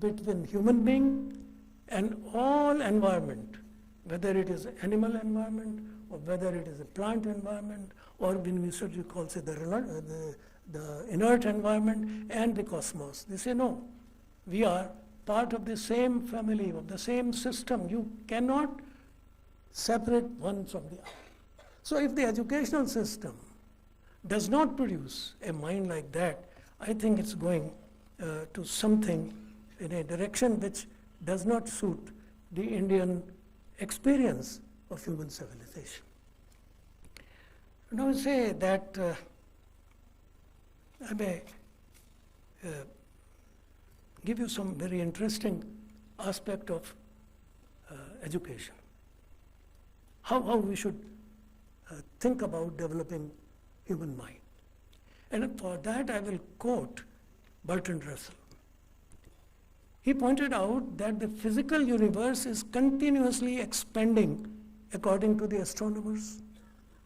between human being and all environment, whether it is animal environment or whether it is a plant environment, or when we should call it the inert environment and the cosmos. They say no, we are part of the same family, of the same system. You cannot separate one from the other. So if the educational system does not produce a mind like that, I think it's going to something in a direction which does not suit the Indian experience of human civilization. And I would say that I may give you some very interesting aspect of education. How we should think about developing human mind. And for that I will quote Bertrand Russell. He pointed out that the physical universe is continuously expanding according to the astronomers.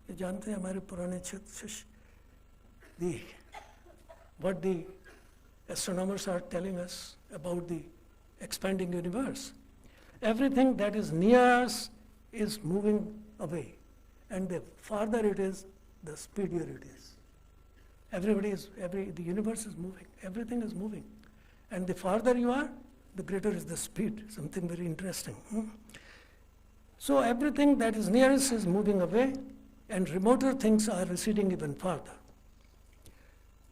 ये जानते हैं हमारे पुराने शिष्य what the astronomers are telling us about the expanding universe. Everything that is near us is moving away, and the farther it is, the speedier it is. The universe is moving, everything is moving, and the farther you are, the greater is the speed. Something very interesting. So everything that is near us is moving away, and remoter things are receding even farther.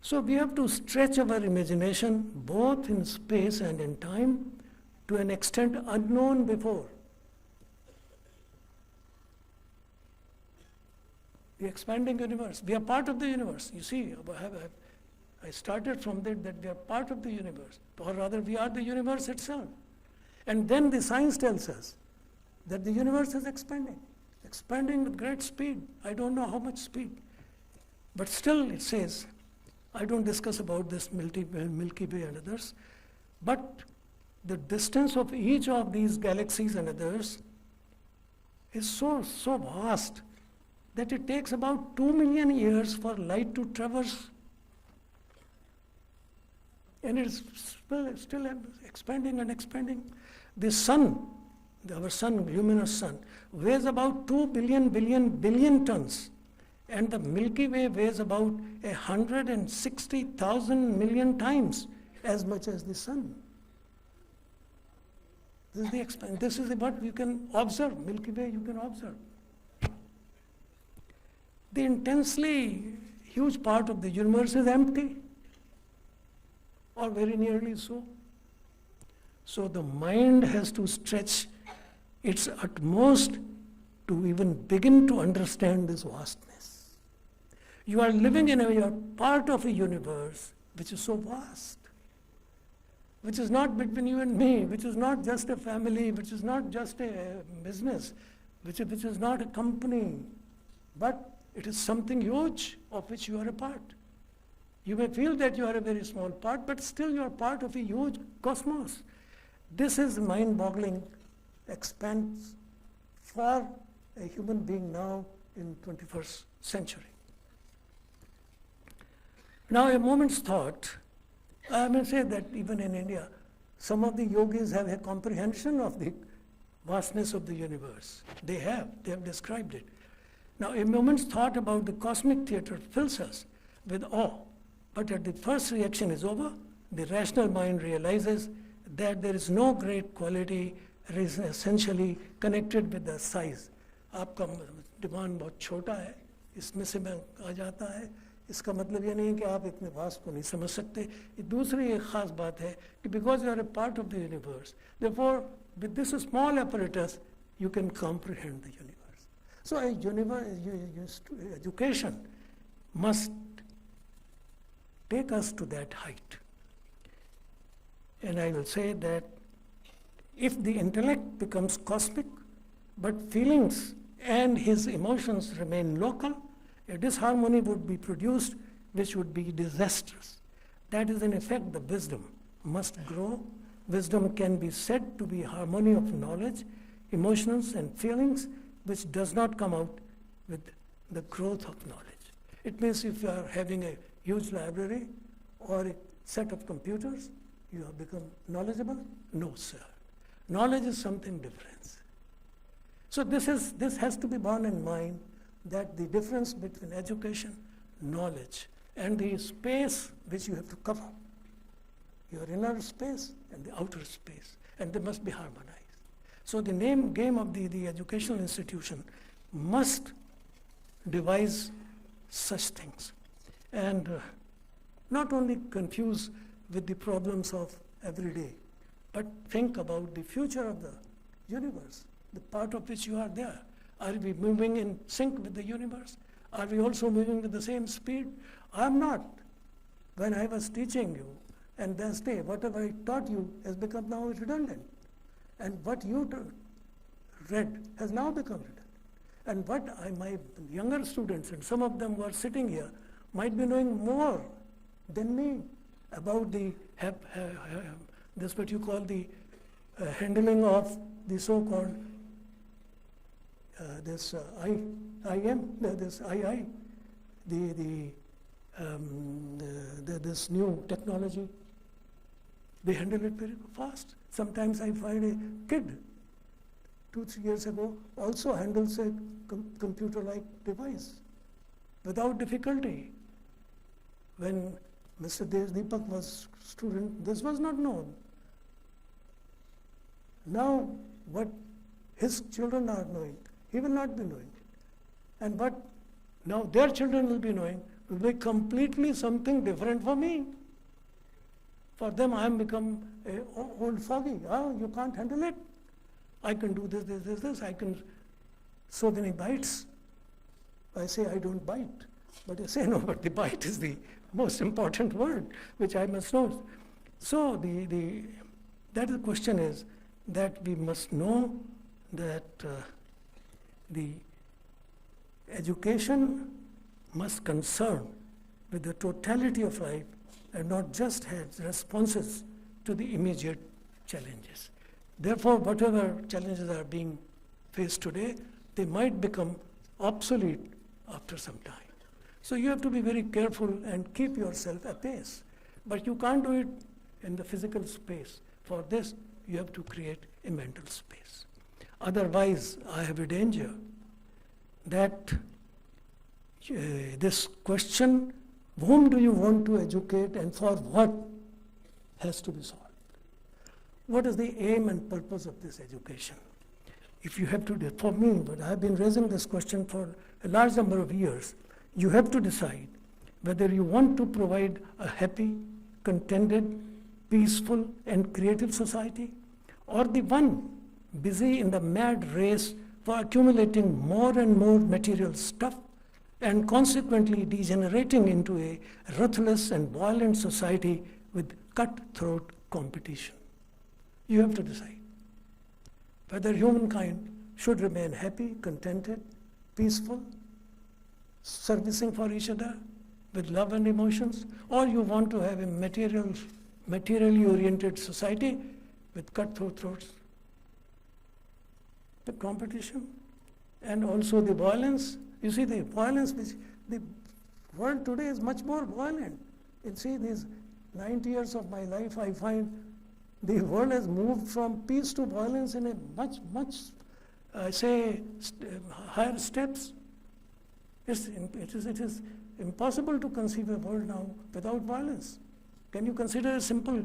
So we have to stretch our imagination both in space and in time to an extent unknown before. The expanding universe. We are part of the universe. You see, I started from that we are part of the universe, or rather we are the universe itself. And then the science tells us that the universe is expanding with great speed. I don't know how much speed. But still it says, I don't discuss about this Milky Way and others, but the distance of each of these galaxies and others is so vast that it takes about 2 million years for light to traverse. And it is still expanding and expanding. The sun, our sun, luminous sun, weighs about 2 billion tons. And the Milky Way weighs about 160,000 million times as much as the sun. This is what you can observe. Milky Way you can observe. The intensely huge part of the universe is empty, or very nearly so. So the mind has to stretch its utmost to even begin to understand this vastness. You are living you are part of a universe which is so vast, which is not between you and me, which is not just a family, which is not just a business, which is not a company, but it is something huge of which you are a part. You may feel that you are a very small part, but still you are part of a huge cosmos. This is mind-boggling expanse for a human being now in 21st century. Now a moment's thought, I may say that even in India, some of the yogis have a comprehension of the vastness of the universe. They have described it. Now a moment's thought about the cosmic theater fills us with awe, but at the first reaction is over, the rational mind realizes that there is no great quality is essentially connected with the size. आपका demand बहुत छोटा है, इसमें से मैं आ जाता है, इसका मतलब ये नहीं कि आप इतने वास्ट को नहीं समझ सकते. दूसरी एक खास बात है कि because you are a part of the universe, therefore with this small apparatus you can comprehend the universe. So education must take us to that height. And I will say that if the intellect becomes cosmic, but feelings and his emotions remain local, a disharmony would be produced which would be disastrous. That is in effect the wisdom must grow. Wisdom can be said to be harmony of knowledge, emotions and feelings which does not come out with the growth of knowledge. It means if you are having a huge library or a set of computers, you have become knowledgeable? No, sir. Knowledge is something different. So this has to be borne in mind, that the difference between education, knowledge, and the space which you have to cover, your inner space and the outer space, and they must be harmonized. So the name game of the educational institution must devise such things, and not only confuse with the problems of every day, but think about the future of the universe, the part of which you are there. Are we moving in sync with the universe? Are we also moving with the same speed? I am not. When I was teaching you, and this day, whatever I taught you has become now redundant. And what you read has now become redundant. And what my younger students, and some of them who are sitting here, might be knowing more than me about the this what you call the handling of the so-called this this new technology. They handle it very fast. Sometimes I find a kid 2-3 years ago also handles a computer-like device without difficulty. When Mr. Deepak was student, this was not known. Now, what his children are knowing, he will not be knowing. And what now their children will be knowing will be completely something different for me. For them, I am become a old foggy. Oh, you can't handle it. I can do this. I can so many bites. I say I don't bite, but I say no. But the bite is the most important word which I must know. So the question is that we must know that the education must concern with the totality of life and not just has responses to the immediate challenges. Therefore, whatever challenges are being faced today, they might become obsolete after some time. So you have to be very careful and keep yourself apace. But you can't do it in the physical space. For this, you have to create a mental space. Otherwise, I have a danger that this question, whom do you want to educate and for what, has to be solved. What is the aim and purpose of this education? If you have to, for me, but I have been raising this question for a large number of years, you have to decide whether you want to provide a happy, contented, peaceful, and creative society, or the one busy in the mad race for accumulating more and more material stuff and consequently degenerating into a ruthless and violent society with cutthroat competition. You have to decide whether humankind should remain happy, contented, peaceful, servicing for each other with love and emotions, or you want to have a materially oriented society with cutthroats, the competition, and also the violence. You see, the violence which the world today is much more violent. You see, these 90 years of my life, I find the world has moved from peace to violence in a much, higher steps. It is impossible to conceive a world now without violence. Can you consider a single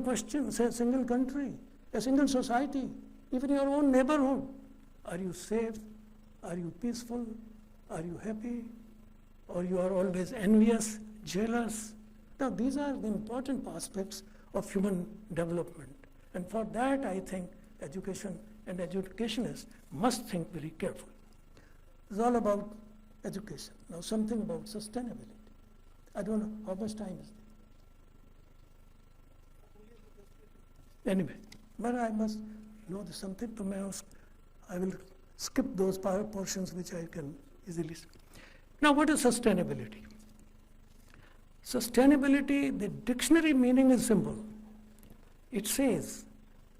question, say a single country, a single society, even your own neighborhood? Are you safe? Are you peaceful? Are you happy? Or you are always envious, jealous? Now, these are the important aspects of human development. And for that, I think education and educationists must think very carefully. It's all about education. Now, something about sustainability. I don't know how much time is there. Anyway, but I must know something to my house. I will skip those portions which I can easily skip. Now, what is sustainability? Sustainability, the dictionary meaning is simple. It says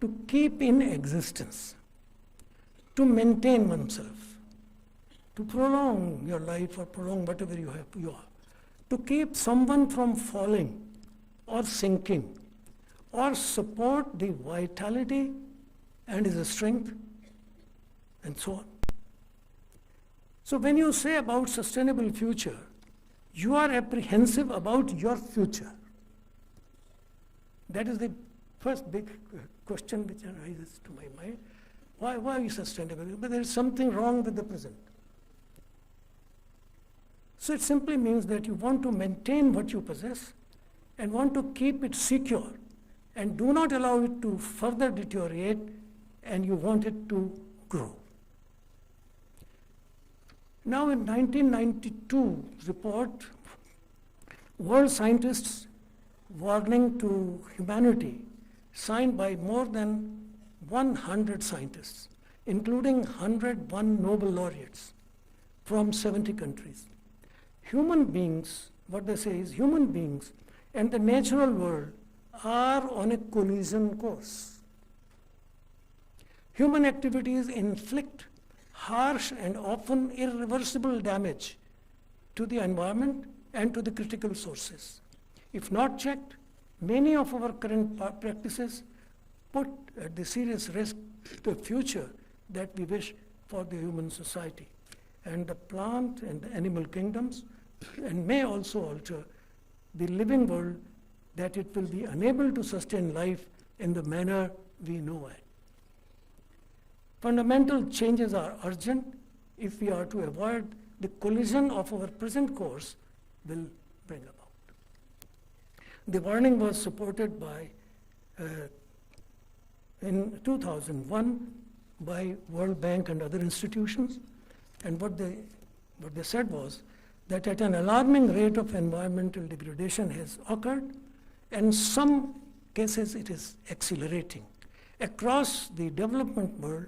to keep in existence, to maintain oneself, to prolong your life or prolong whatever you are, to keep someone from falling or sinking, or support the vitality and his strength, and so on. So when you say about sustainable future, you are apprehensive about your future. That is the first big question which arises to my mind. Why are you sustainable? But there is something wrong with the present. So it simply means that you want to maintain what you possess and want to keep it secure and do not allow it to further deteriorate, and you want it to grow. Now in 1992 report, world scientists warning to humanity, signed by more than 100 scientists, including 101 Nobel laureates from 70 countries. Human beings, what they say is human beings and the natural world are on a collision course. Human activities inflict harsh and often irreversible damage to the environment and to the critical sources. If not checked, many of our current practices put at the serious risk the future that we wish for the human society and the plant and the animal kingdoms, and may also alter the living world that it will be unable to sustain life in the manner we know it. Fundamental changes are urgent if we are to avoid the collision of our present course will bring about. The warning was supported by, in 2001, by World Bank and other institutions, and what they said was that at an alarming rate of environmental degradation has occurred, and in some cases it is accelerating. Across the development world,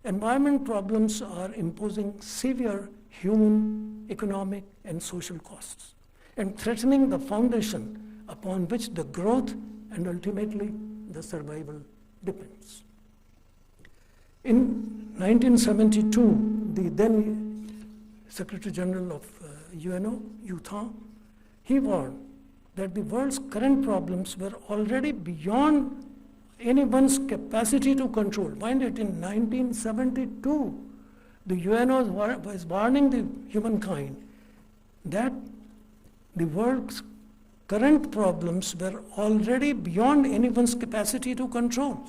environment problems are imposing severe human, economic, and social costs, and threatening the foundation upon which the growth and ultimately the survival depends. In 1972, the then Secretary General of UNO, Utah, he warned that the world's current problems were already beyond anyone's capacity to control. Mind it, in 1972, the UNO was warning the humankind that the world's current problems were already beyond anyone's capacity to control.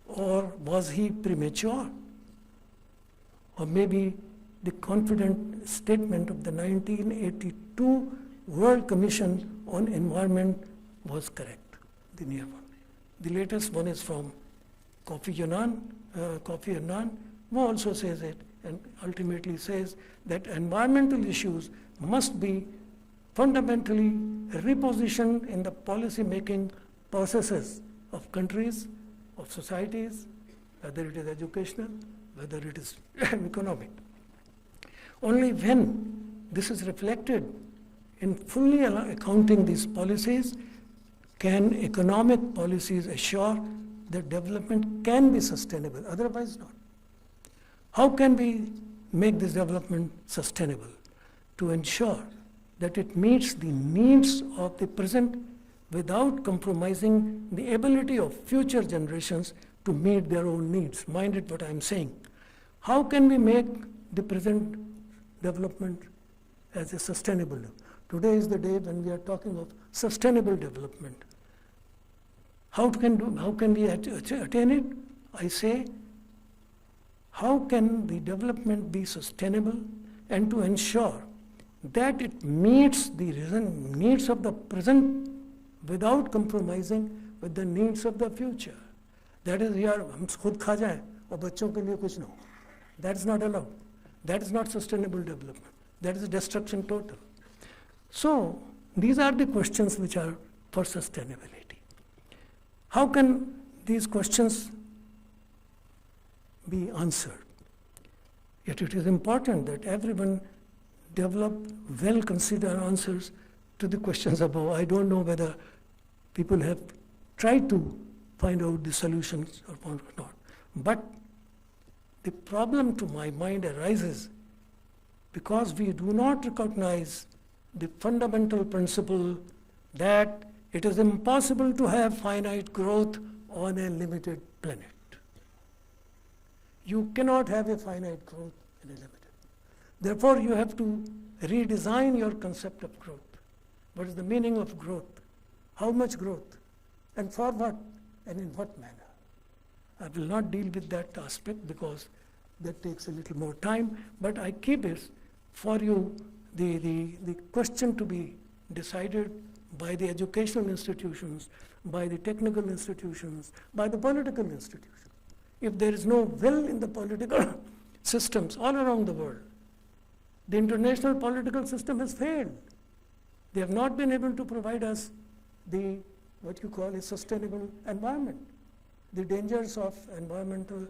Or was he premature? Or maybe the confident statement of the 1982 World Commission on Environment was correct, the near one. The latest one is from Kofi Annan, who also says it and ultimately says that environmental issues must be fundamentally repositioned in the policy-making processes of countries, of societies, whether it is educational, whether it is economic. Only when this is reflected in fully accounting these policies can economic policies assure that development can be sustainable, otherwise not. How can we make this development sustainable? To ensure that it meets the needs of the present without compromising the ability of future generations to meet their own needs. Mind it what I'm saying. How can we make the present development as a sustainable? Today is the day when we are talking of sustainable development. How can we attain it? I say, how can the development be sustainable and to ensure that it meets the needs of the present without compromising with the needs of the future. That is, यार हम खुद खा जाएं और बच्चों के लिए कुछ ना हो. That is not allowed. That is not sustainable development. That is destruction total. So these are the questions which are for sustainability. How can these questions be answered? Yet it is important that everyone develop well-considered answers to the questions above. I don't know whether people have tried to find out the solutions or not. But the problem to my mind arises because we do not recognize the fundamental principle that it is impossible to have finite growth on a limited planet. You cannot have a finite growth in a limited. Therefore, you have to redesign your concept of growth. What is the meaning of growth? How much growth? And for what? And in what manner? I will not deal with that aspect because that takes a little more time, but I keep it for you the question to be decided by the educational institutions, by the technical institutions, by the political institutions. If there is no will in the political systems all around the world, the international political system has failed. They have not been able to provide us the what you call a sustainable environment. The dangers of environmental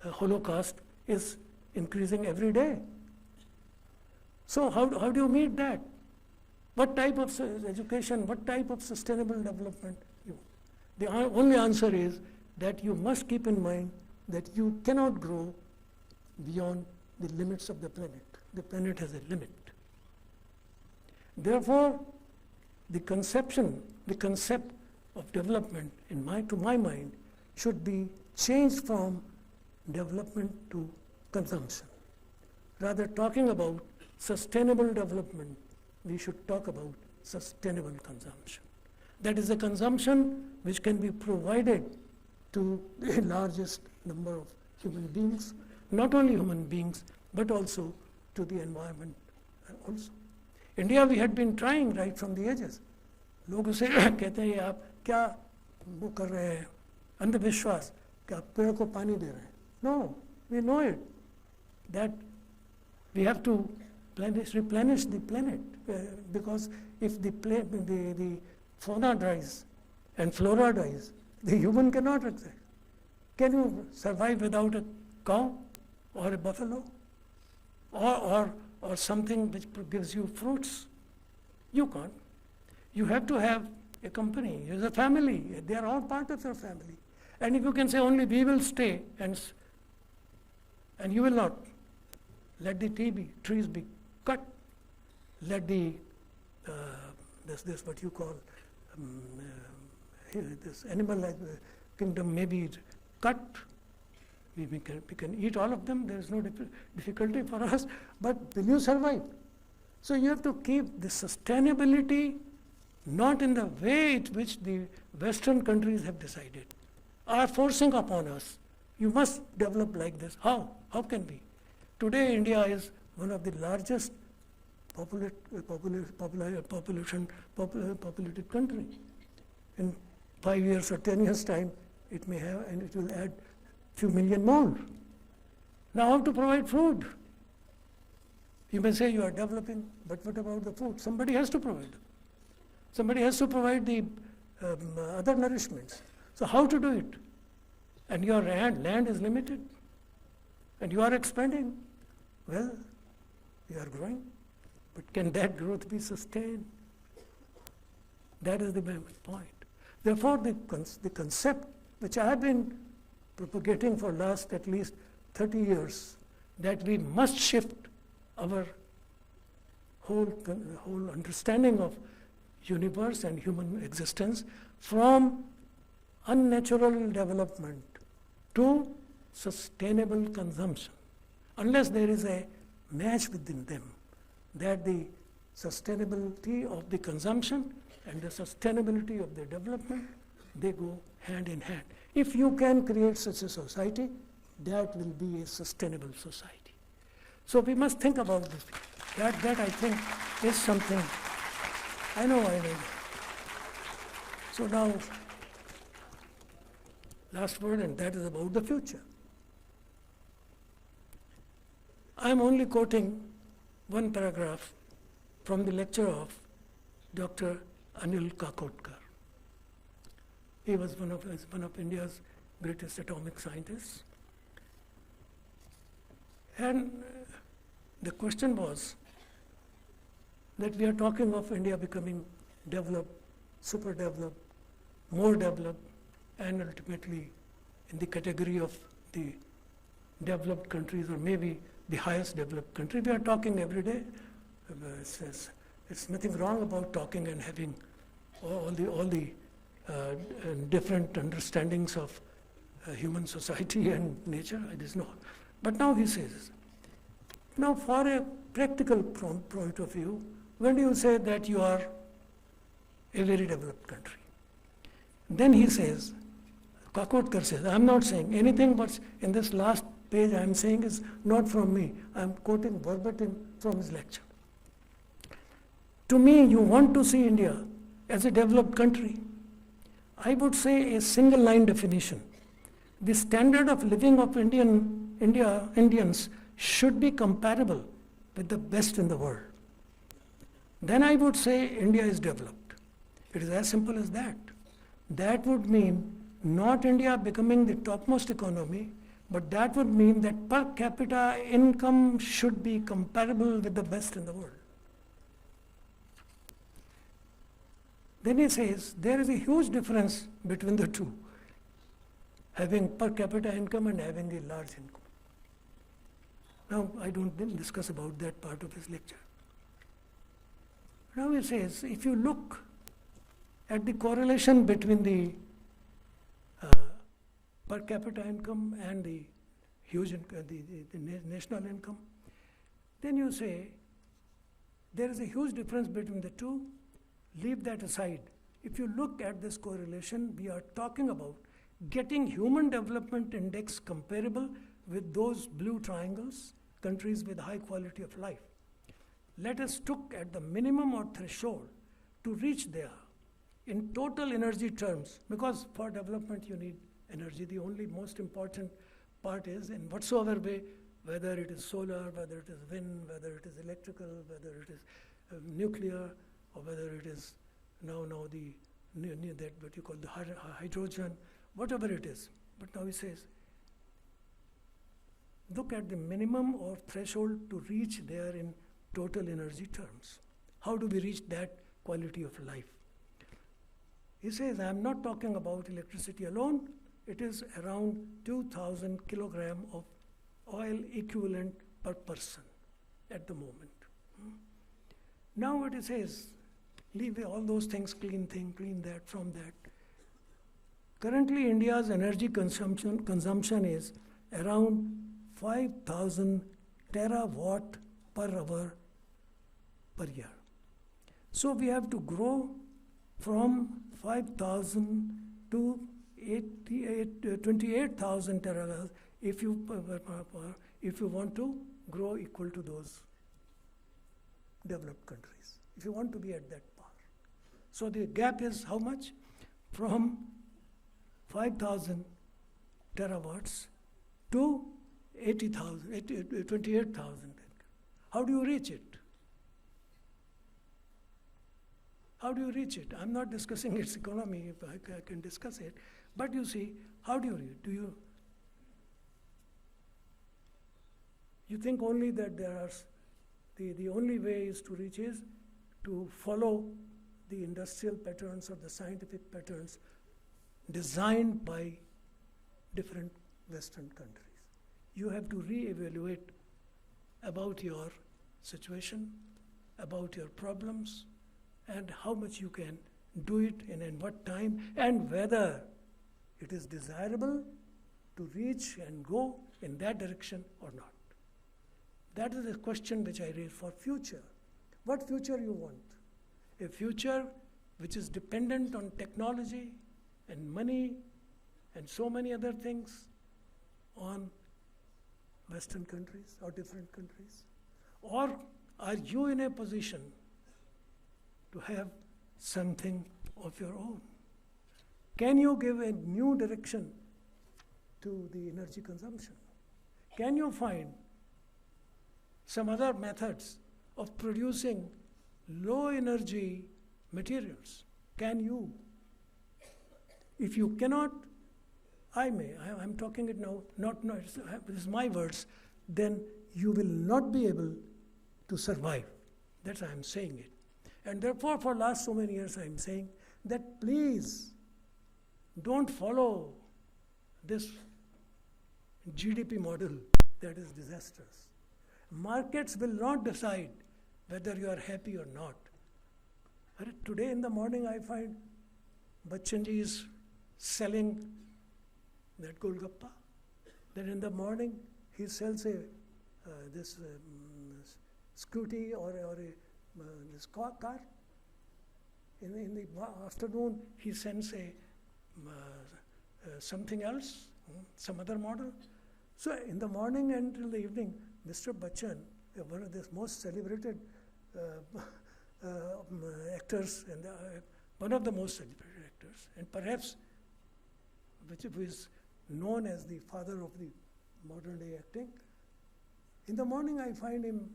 holocaust is increasing every day. So how do you meet that? What type of education, what type of sustainable development? The only answer is that you must keep in mind that you cannot grow beyond the limits of the planet. The planet has a limit. Therefore, the concept of development, to my mind, should be changed from development to consumption. Rather talking about sustainable development, we should talk about sustainable consumption. That is a consumption which can be provided to the largest number of human beings, not only human beings, but also to the environment also. India, we had been trying right from the ages. लोग उसे कहते हैं आप क्या वो कर रहे हैं अंधविश्वास कि आप पेड़ को पानी दे रहे हैं. No, we know it that we have to replenish the planet because if the fauna dies and flora dies, the human cannot exist. Can you survive without a cow or a buffalo or something which gives you fruits? You can't. You have to have a company, as a family. They are all part of your family. And if you can say only we will stay and you will not, let the trees be cut, let the this what you call this animal kingdom may be cut. We can eat all of them. There is no difficulty for us. But will you survive? So you have to keep the sustainability not in the way in which the Western countries have decided, are forcing upon us. You must develop like this. How? How can we? Today, India is one of the largest populated country. In 5 years or 10 years' time, it may have, and it will add few million more. Now, how to provide food? You may say you are developing, but what about the food? Somebody has to provide. Somebody has to provide the other nourishments. So how to do it? And your land is limited, and you are expanding. Well, you are growing, but can that growth be sustained? That is the point. Therefore, the concept which I have been propagating for last at least 30 years, that we must shift our whole understanding of universe and human existence from unnatural development to sustainable consumption. Unless there is a match within them, that the sustainability of the consumption and the sustainability of the development, they go hand in hand. If you can create such a society, that will be a sustainable society. So we must think about this. That I think is something. I know. So now, last word, and that is about the future. I am only quoting one paragraph from the lecture of Dr. Anil Kakotkar. He was one of India's greatest atomic scientists. And the question was that we are talking of India becoming developed, super developed, more developed, and ultimately in the category of the developed countries, or maybe the highest developed country. We are talking every day. It's nothing wrong about talking and having all the different understandings of human society and nature. It is not. But now he says, now for a practical point of view, when you say that you are a very developed country, then he says, Kakotkar says, I am not saying anything but in this last page I am saying is not from me. I am quoting verbatim from his lecture. To me, you want to see India as a developed country. I would say a single line definition. The standard of living of Indians should be comparable with the best in the world. Then I would say India is developed. It is as simple as that. That would mean not India becoming the topmost economy, but that would mean that per capita income should be comparable with the best in the world. Then he says there is a huge difference between the two, having per capita income and having a large income. Now, I don't discuss about that part of his lecture. Now he says, if you look at the correlation between the per capita income and the huge the national income, then you say there is a huge difference between the two. Leave that aside. If you look at this correlation, we are talking about getting human development index comparable with those blue triangles, countries with high quality of life. Let us look at the minimum or threshold to reach there in total energy terms, because for development you need energy. The only most important part is in whatsoever way, whether it is solar, whether it is wind, whether it is electrical, whether it is nuclear, or whether it is now the that what you call the hydrogen, whatever it is. But now he says, look at the minimum or threshold to reach there in total energy terms. How do we reach that quality of life? He says, I am not talking about electricity alone. It is around 2,000 kilogram of oil equivalent per person at the moment. Now what he says, leave all those things, clean that, from that. Currently India's energy consumption is around 5,000 terawatt per hour per year. So we have to grow from 5,000 to 28,000 terawatt if you want to grow equal to those developed countries, if you want to be at that par. So the gap is how much? From 5,000 terawatts to 28,000. How do you reach it? How do you reach it? I'm not discussing its economy, if I can discuss it. But you see, how do you reach it? You think only that there are, the only way is to reach is to follow the industrial patterns or the scientific patterns designed by different Western countries. You have to re-evaluate about your situation, about your problems, and how much you can do it and in what time, and whether it is desirable to reach and go in that direction or not. That is the question which I raise for future. What future you want? A future which is dependent on technology and money and so many other things on Western countries or different countries? Or are you in a position to have something of your own? Can you give a new direction to the energy consumption? Can you find some other methods of producing low energy materials? Can you? If you cannot, I'm talking it now, this is my words, then you will not be able to survive. That's why I'm saying it. And therefore, for last so many years, I'm saying that please don't follow this GDP model that is disastrous. Markets will not decide whether you are happy or not. Today in the morning, I find Bachchanji is selling that Golgappa. Then in the morning, he sells this scooty or this car. In the afternoon, he sends something else, some other model. So in the morning until the evening, Mr. Bachchan, one of the most celebrated actors, and one of the most celebrated actors, and perhaps which is known as the father of the modern day acting. In the morning I find him,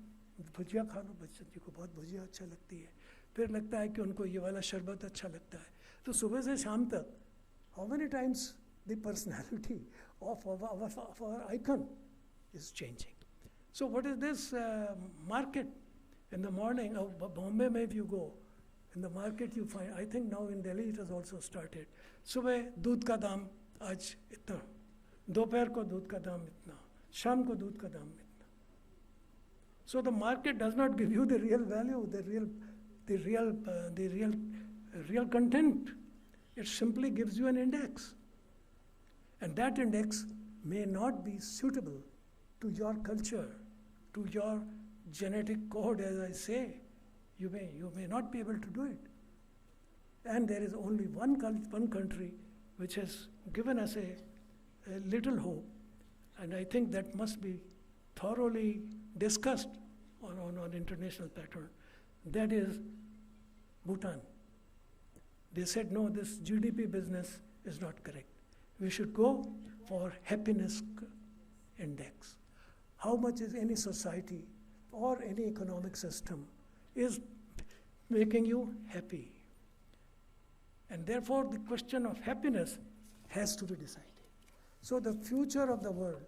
भुजिया खा लो बच्चन जी को बहुत भुजिया अच्छा लगती है, फिर लगता है कि उनको ये वाला शरबत अच्छा लगता है. तो सुबह से शाम तक, how many times the personality of our icon is changing. So what is this market? In the morning, Bombay mein if you go, in the market you find, I think now in Delhi it has also started. सुबह दूध का दाम आज इतना, दोपहर को दूध का दाम इतना, शाम को दूध का दाम इतना. So the market does not give you the real value, the real content. It simply gives you an index. And that index may not be suitable to your culture, to your genetic code, as I say. You may not be able to do it. And there is only one country which has given us a little hope, and I think that must be thoroughly discussed on international pattern. That is Bhutan. They said, no, this GDP business is not correct. We should go for happiness index. How much is any society or any economic system is making you happy? And therefore the question of happiness has to be decided. So the future of the world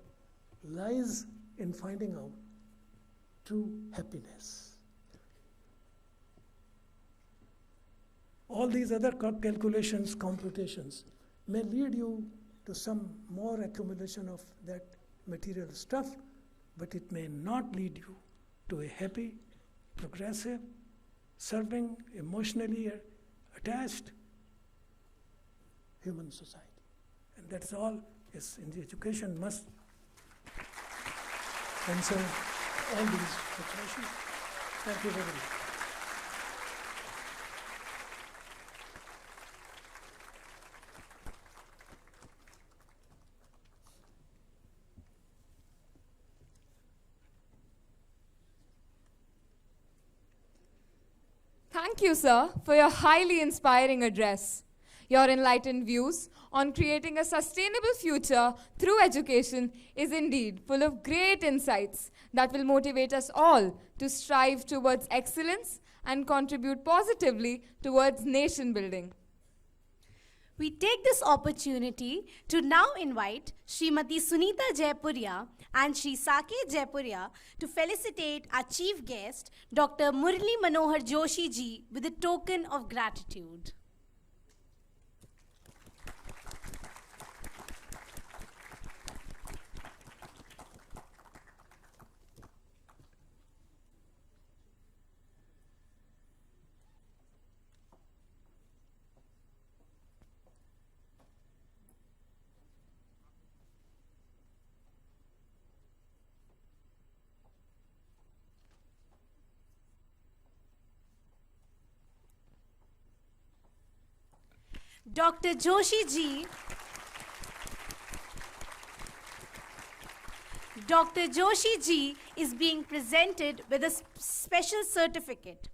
lies in finding out true happiness. All these other calculations, computations may lead you to some more accumulation of that material stuff, but it may not lead you to a happy, progressive, serving, emotionally attached human society. And that's all is in the education must concern all these situations. Thank you very much.
Thank you, sir, for your highly inspiring address. Your enlightened views on creating a sustainable future through education is indeed full of great insights that will motivate us all to strive towards excellence and contribute positively towards nation building.
We take this opportunity to now invite Srimati Sunita Jaipuria and Shri Saket Jaipuria to felicitate our chief guest, Dr. Murali Manohar Joshi ji, with a token of gratitude. Dr. Joshi ji is being presented with a special certificate.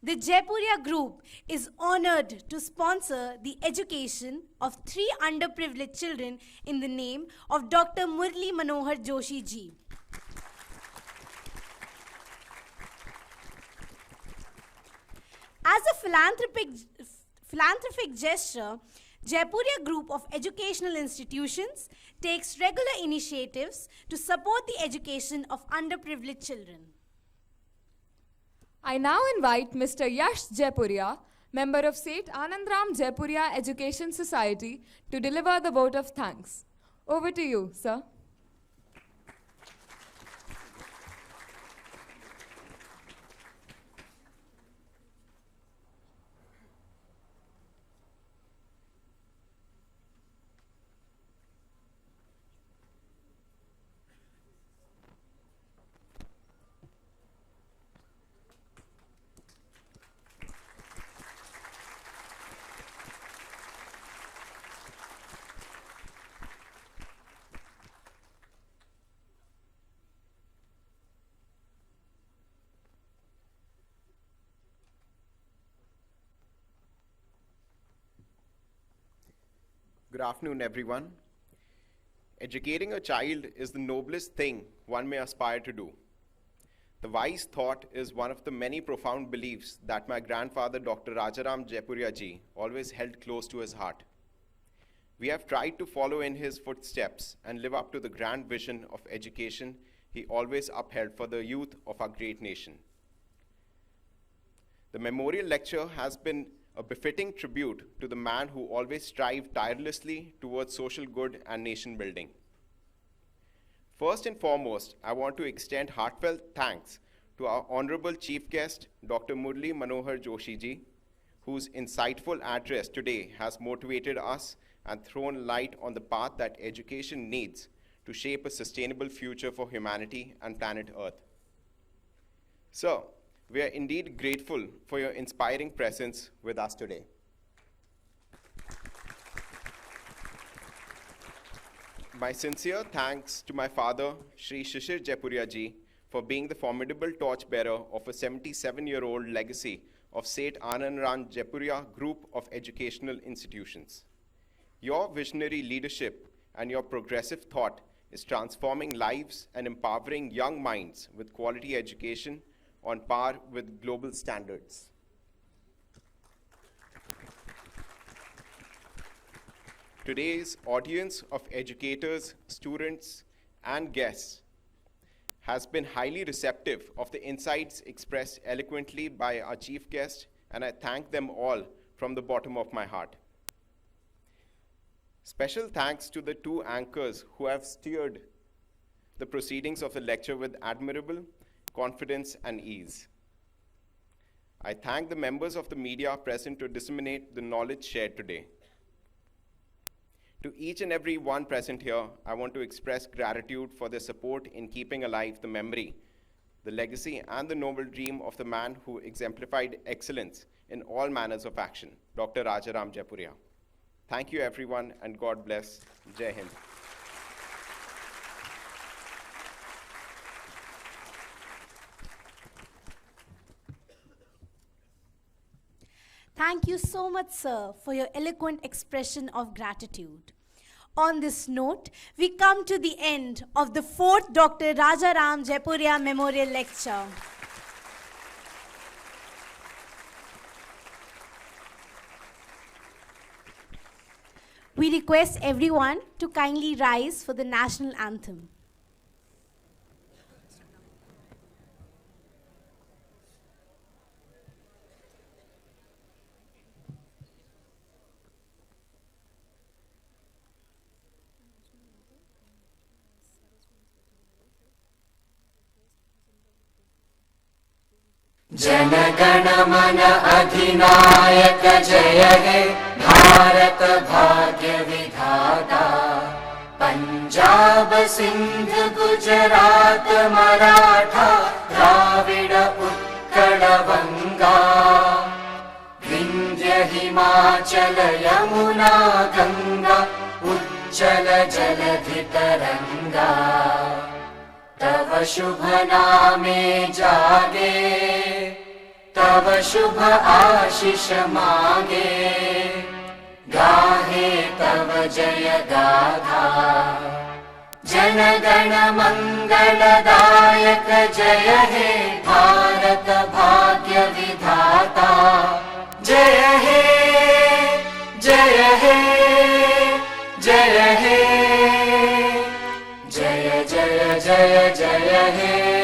The Jaipuria group is honored to sponsor the education of 3 underprivileged children in the name of Dr. Murali Manohar Joshi ji. As a philanthropic gesture, Jaipuria Group of Educational Institutions takes regular initiatives to support the education of underprivileged children.
I now invite Mr. Yash Jaipuria, member of Seth Anandram Jaipuria Education Society, to deliver the vote of thanks. Over to you, sir.
Good afternoon, everyone. Educating a child is the noblest thing one may aspire to do. The wise thought is one of the many profound beliefs that my grandfather, Dr. Rajaram Jaipuria ji, always held close to his heart. We have tried to follow in his footsteps and live up to the grand vision of education he always upheld for the youth of our great nation. The memorial lecture has been a befitting tribute to the man who always strived tirelessly towards social good and nation building. First and foremost, I want to extend heartfelt thanks to our honorable chief guest, Dr. Murali Manohar Joshi ji, whose insightful address today has motivated us and thrown light on the path that education needs to shape a sustainable future for humanity and planet Earth. Sir, we are indeed grateful for your inspiring presence with us today. My sincere thanks to my father, Shri Shishir Jaipuria ji, for being the formidable torchbearer of a 77-year-old legacy of Seth Anandraan Jaipuria Group of Educational Institutions. Your visionary leadership and your progressive thought is transforming lives and empowering young minds with quality education on par with global standards. Today's audience of educators, students, and guests has been highly receptive of the insights expressed eloquently by our chief guest, and I thank them all from the bottom of my heart. Special thanks to the two anchors who have steered the proceedings of the lecture with admirable confidence and ease. I thank the members of the media present to disseminate the knowledge shared today. To each and every one present here, I want to express gratitude for their support in keeping alive the memory, the legacy, and the noble dream of the man who exemplified excellence in all manners of action, Dr. Rajaram Jaipuria. Thank you, everyone, and God bless. Jai Hind.
Thank you so much, sir, for your eloquent expression of gratitude. On this note, we come to the end of the 4th Dr. Rajaram Jaipuria Memorial Lecture. We request everyone to kindly rise for the national anthem.
जनगण मन अधिनायक जय हे भारत भाग्य विधाता पंजाब सिंध गुजरात मराठा द्राविड उत्कल बंगा विंध्य हिमाचल यमुना गंगा उच्चल जलधि तरंगा तव शुभ नामे जागे तव शुभ आशीष मांगे गाहे तव जय गाथा जनगण मंगलदायक जय हे भारत भाग्य विधाता जय हे जय हे जय हे जय जय जय जय हे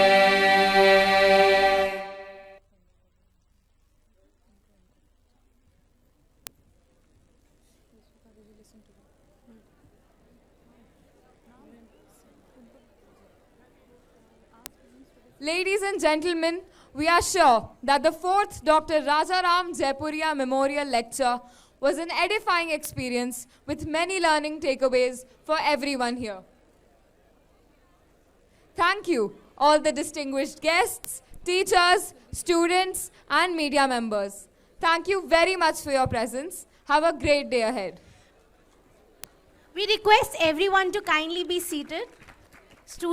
Ladies and gentlemen, we are sure that the 4th Dr. Rajaram Jaipuria Memorial Lecture was an edifying experience with many learning takeaways for everyone here. Thank you, all the distinguished guests, teachers, students, and media members. Thank you very much for your presence. Have a great day ahead.
We request everyone to kindly be seated.